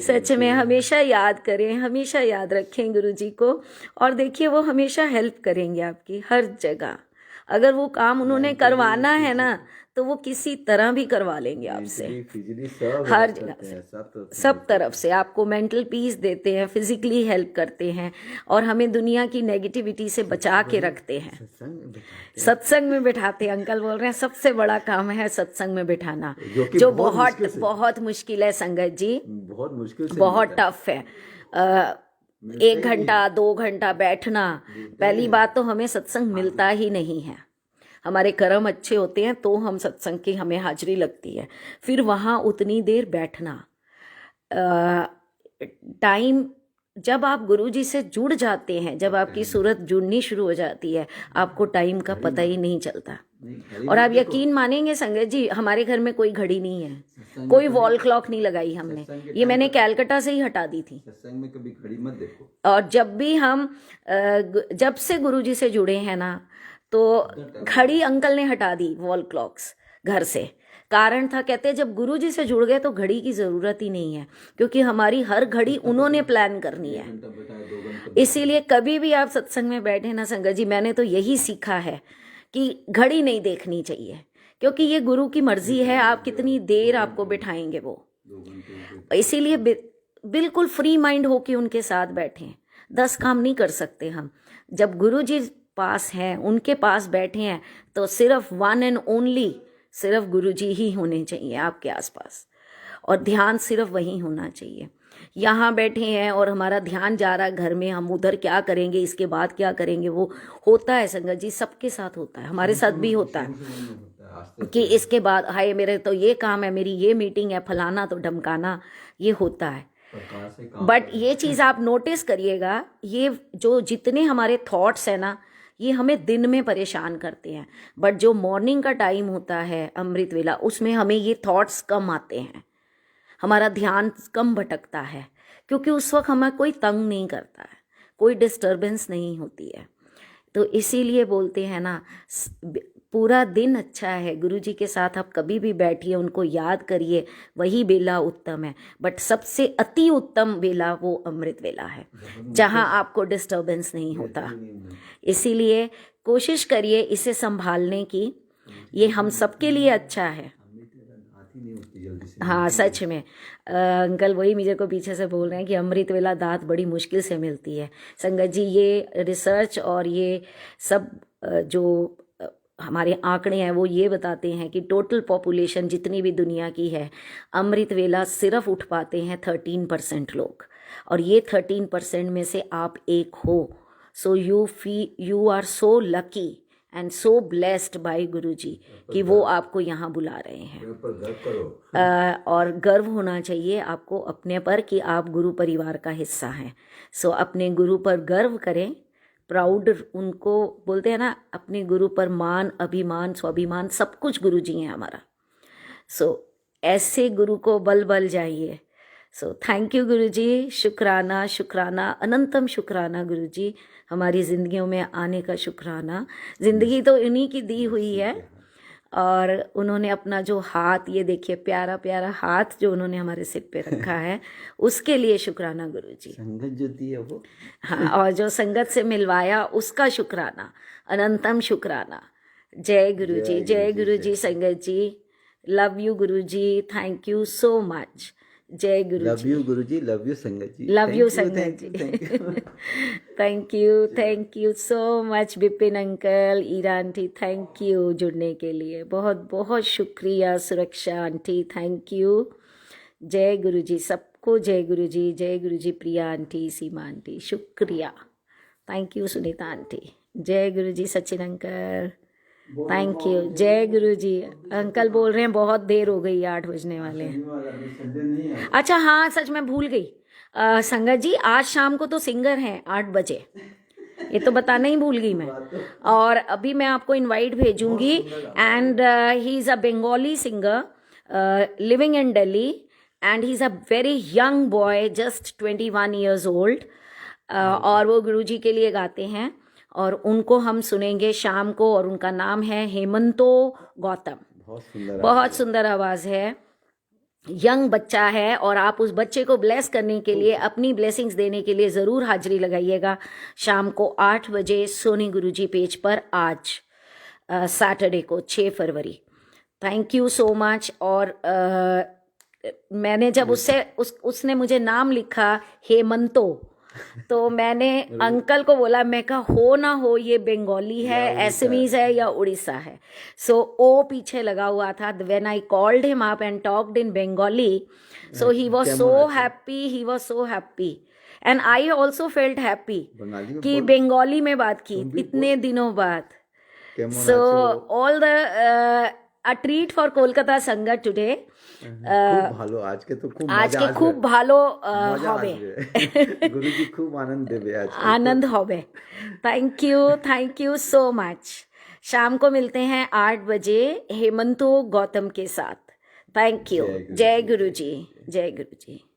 सच में हमेशा याद करें, हमेशा याद रखें गुरुजी को, और देखिए वो हमेशा हेल्प करेंगे आपकी हर जगह। अगर वो काम उन्होंने करवाना है ना, तो वो किसी तरह भी करवा लेंगे आपसे, हर जगह से, सब तरफ से आपको मेंटल पीस देते हैं, फिजिकली हेल्प करते हैं, और हमें दुनिया की नेगेटिविटी से बचा के रखते हैं, सत्संग में बिठाते हैं। अंकल बोल रहे हैं सबसे बड़ा काम है सत्संग में बिठाना, जो बहुत बहुत मुश्किल है संगत जी, बहुत मुश्किल, बहुत टफ है। 1 घंटा 2 घंटा बैठना, पहली बात तो हमें सत्संग मिलता ही नहीं है, हमारे कर्म अच्छे होते हैं तो हम सत्संग की हमें हाजिरी लगती है। फिर वहाँ उतनी देर बैठना, टाइम, जब आप गुरुजी से जुड़ जाते हैं, जब आपकी सूरत जुड़नी शुरू हो जाती है, आपको टाइम का पता ही नहीं चलता। और आप यकीन मानेंगे संगत जी, हमारे घर में कोई घड़ी नहीं है, कोई वॉल क्लॉक नहीं लगाई हमने, ये मैंने कैलकाटा से ही हटा दी थी। सत्संग में कभी घड़ी मत देखो। और जब भी हम जब से गुरुजी से जुड़े हैं ना, तो घड़ी अंकल ने हटा दी, वॉल क्लॉक्स घर से। कारण था, कहते हैं जब गुरुजी से जुड़ गए तो घड़ी की ज़रूरत ही नहीं है, क्योंकि हमारी हर घड़ी उन्होंने प्लान करनी है। इसीलिए कभी भी आप सत्संग में बैठे ना संगत जी, मैंने तो यही सीखा है कि घड़ी नहीं देखनी चाहिए, क्योंकि ये गुरु की मर्जी है, आप कितनी देर आपको बिठाएंगे वो। इसीलिए बिल्कुल फ्री माइंड होके उनके साथ बैठें। 10 काम नहीं कर सकते हम, जब गुरुजी पास हैं, उनके पास बैठे हैं, तो सिर्फ वन एंड ओनली सिर्फ गुरुजी ही होने चाहिए आपके आसपास, और ध्यान सिर्फ वही होना चाहिए। यहाँ बैठे हैं और हमारा ध्यान जा रहा है घर में, हम उधर क्या करेंगे, इसके बाद क्या करेंगे, वो होता है संगत जी, सबके साथ होता है, हमारे साथ भी होता है कि इसके बाद हाय मेरे तो ये काम है, मेरी ये मीटिंग है, फलाना तो ढमकाना, ये होता है। बट ये चीज़ आप नोटिस करिएगा, ये जो जितने हमारे थॉट्स हैं ना, ये हमें दिन में परेशान करते हैं, बट जो मॉर्निंग का टाइम होता है अमृत वेला, उसमें हमें ये थॉट्स कम आते हैं, हमारा ध्यान कम भटकता है, क्योंकि उस वक्त हमें कोई तंग नहीं करता है, कोई डिस्टर्बेंस नहीं होती है। तो इसीलिए बोलते हैं ना, पूरा दिन अच्छा है, गुरु जी के साथ आप कभी भी बैठिए, उनको याद करिए, वही बेला उत्तम है। बट सबसे अति उत्तम बेला वो अमृत वेला है, जहाँ आपको डिस्टर्बेंस नहीं होता। इसीलिए कोशिश करिए इसे संभालने की, ये हम सबके लिए अच्छा है। हाँ सच में अंकल वही मुझे को पीछे से बोल रहे हैं कि अमृत वेला दात बड़ी मुश्किल से मिलती है। संगत जी ये रिसर्च और ये सब जो हमारे आंकड़े हैं वो ये बताते हैं कि टोटल पॉपुलेशन जितनी भी दुनिया की है, अमृत वेला सिर्फ उठ पाते हैं 13% लोग, और ये 13% में से आप एक हो। So you are so lucky and so blessed by guru ji कि वो आपको यहाँ बुला रहे हैं। और गर्व होना चाहिए आपको अपने पर कि आप गुरु परिवार का हिस्सा हैं। सो अपने गुरु पर गर्व करें, प्राउड, उनको बोलते हैं ना, अपने गुरु पर मान, अभिमान, स्वाभिमान, सब कुछ गुरु जी हैं हमारा। सो ऐसे गुरु को बल बल जाइए। सो थैंक यू गुरु जी, शुक्राना शुक्राना, अनंतम शुक्राना गुरु जी, हमारी ज़िंदगियों में आने का शुक्राना। ज़िंदगी तो इन्हीं की दी हुई है, और उन्होंने अपना जो हाथ, ये देखिए प्यारा प्यारा हाथ जो उन्होंने हमारे सिर पे रखा है, उसके लिए शुक्राना गुरु जी। संगत जो दी है वो, हाँ, और जो संगत से मिलवाया उसका शुक्राना, अनंतम शुक्राना। जय गुरु जी, जय गुरु जी। संगत ji love you Guru ji, thank you so much. जय गुरु love ji, you Guru ji, love you sangat ji, love Thank you you, sangat thank you, ji. thank you. Thank you so much Vipin uncle, Ira aunty, thank you जुड़ने के लिए, बहुत बहुत शुक्रिया। सुरक्षा आंटी, थैंक यू। जय गुरु जी सबको, जय गुरु जी, जय गुरु जी। प्रिया आंटी, सीमा आंटी, शुक्रिया, थैंक यू। सुनीता आंटी, जय Guru ji. Sachin uncle, thank you. जय गुरु जी। अंकल बोल रहे हैं बहुत देर हो गई, 8 बजने वाले हैं। अच्छा हाँ, सच में भूल गई, संगत जी आज शाम को तो सिंगर हैं 8 बजे, ये तो बताना ही भूल गई मैं। और अभी मैं आपको इनवाइट भेजूंगी, and he is a Bengali singer living in Delhi, and he is a very young boy, just 21 years old, और वो गुरु जी के लिए गाते हैं, और उनको हम सुनेंगे शाम को, और उनका नाम है हेमंतो गौतम। बहुत सुंदर आवाज़ है, यंग बच्चा है, और आप उस बच्चे को ब्लेस करने के लिए, अपनी ब्लेसिंग्स देने के लिए ज़रूर हाजिरी लगाइएगा शाम को 8 बजे सोनी गुरुजी पेज पर, आज सैटरडे को 6 फरवरी। Thank you so much. और मैंने जब उसने मुझे नाम लिखा हेमंतो, तो मैंने अंकल को बोला, मैं कहा हो ना हो ये बंगाली है, एसमीज है या उड़ीसा है। सो ओ पीछे लगा हुआ था। When I called him up and talked in Bengali, so he was so happy, he was so happy, and I also felt happy कि बंगाली में बात की इतने दिनों बाद। So all the a treat for Kolkata Sangat today. খুব ভালো, আজকে তো খুব আজকে খুব ভালো হবে, গুরুজি খুব আনন্দ দেবে আজকে, आनंद হবে। Thank you so much. शाम को मिलते हैं 8 बजे हेमंतो गौतम के साथ। Thank you. जय गुरु जी, जय गुरु जी।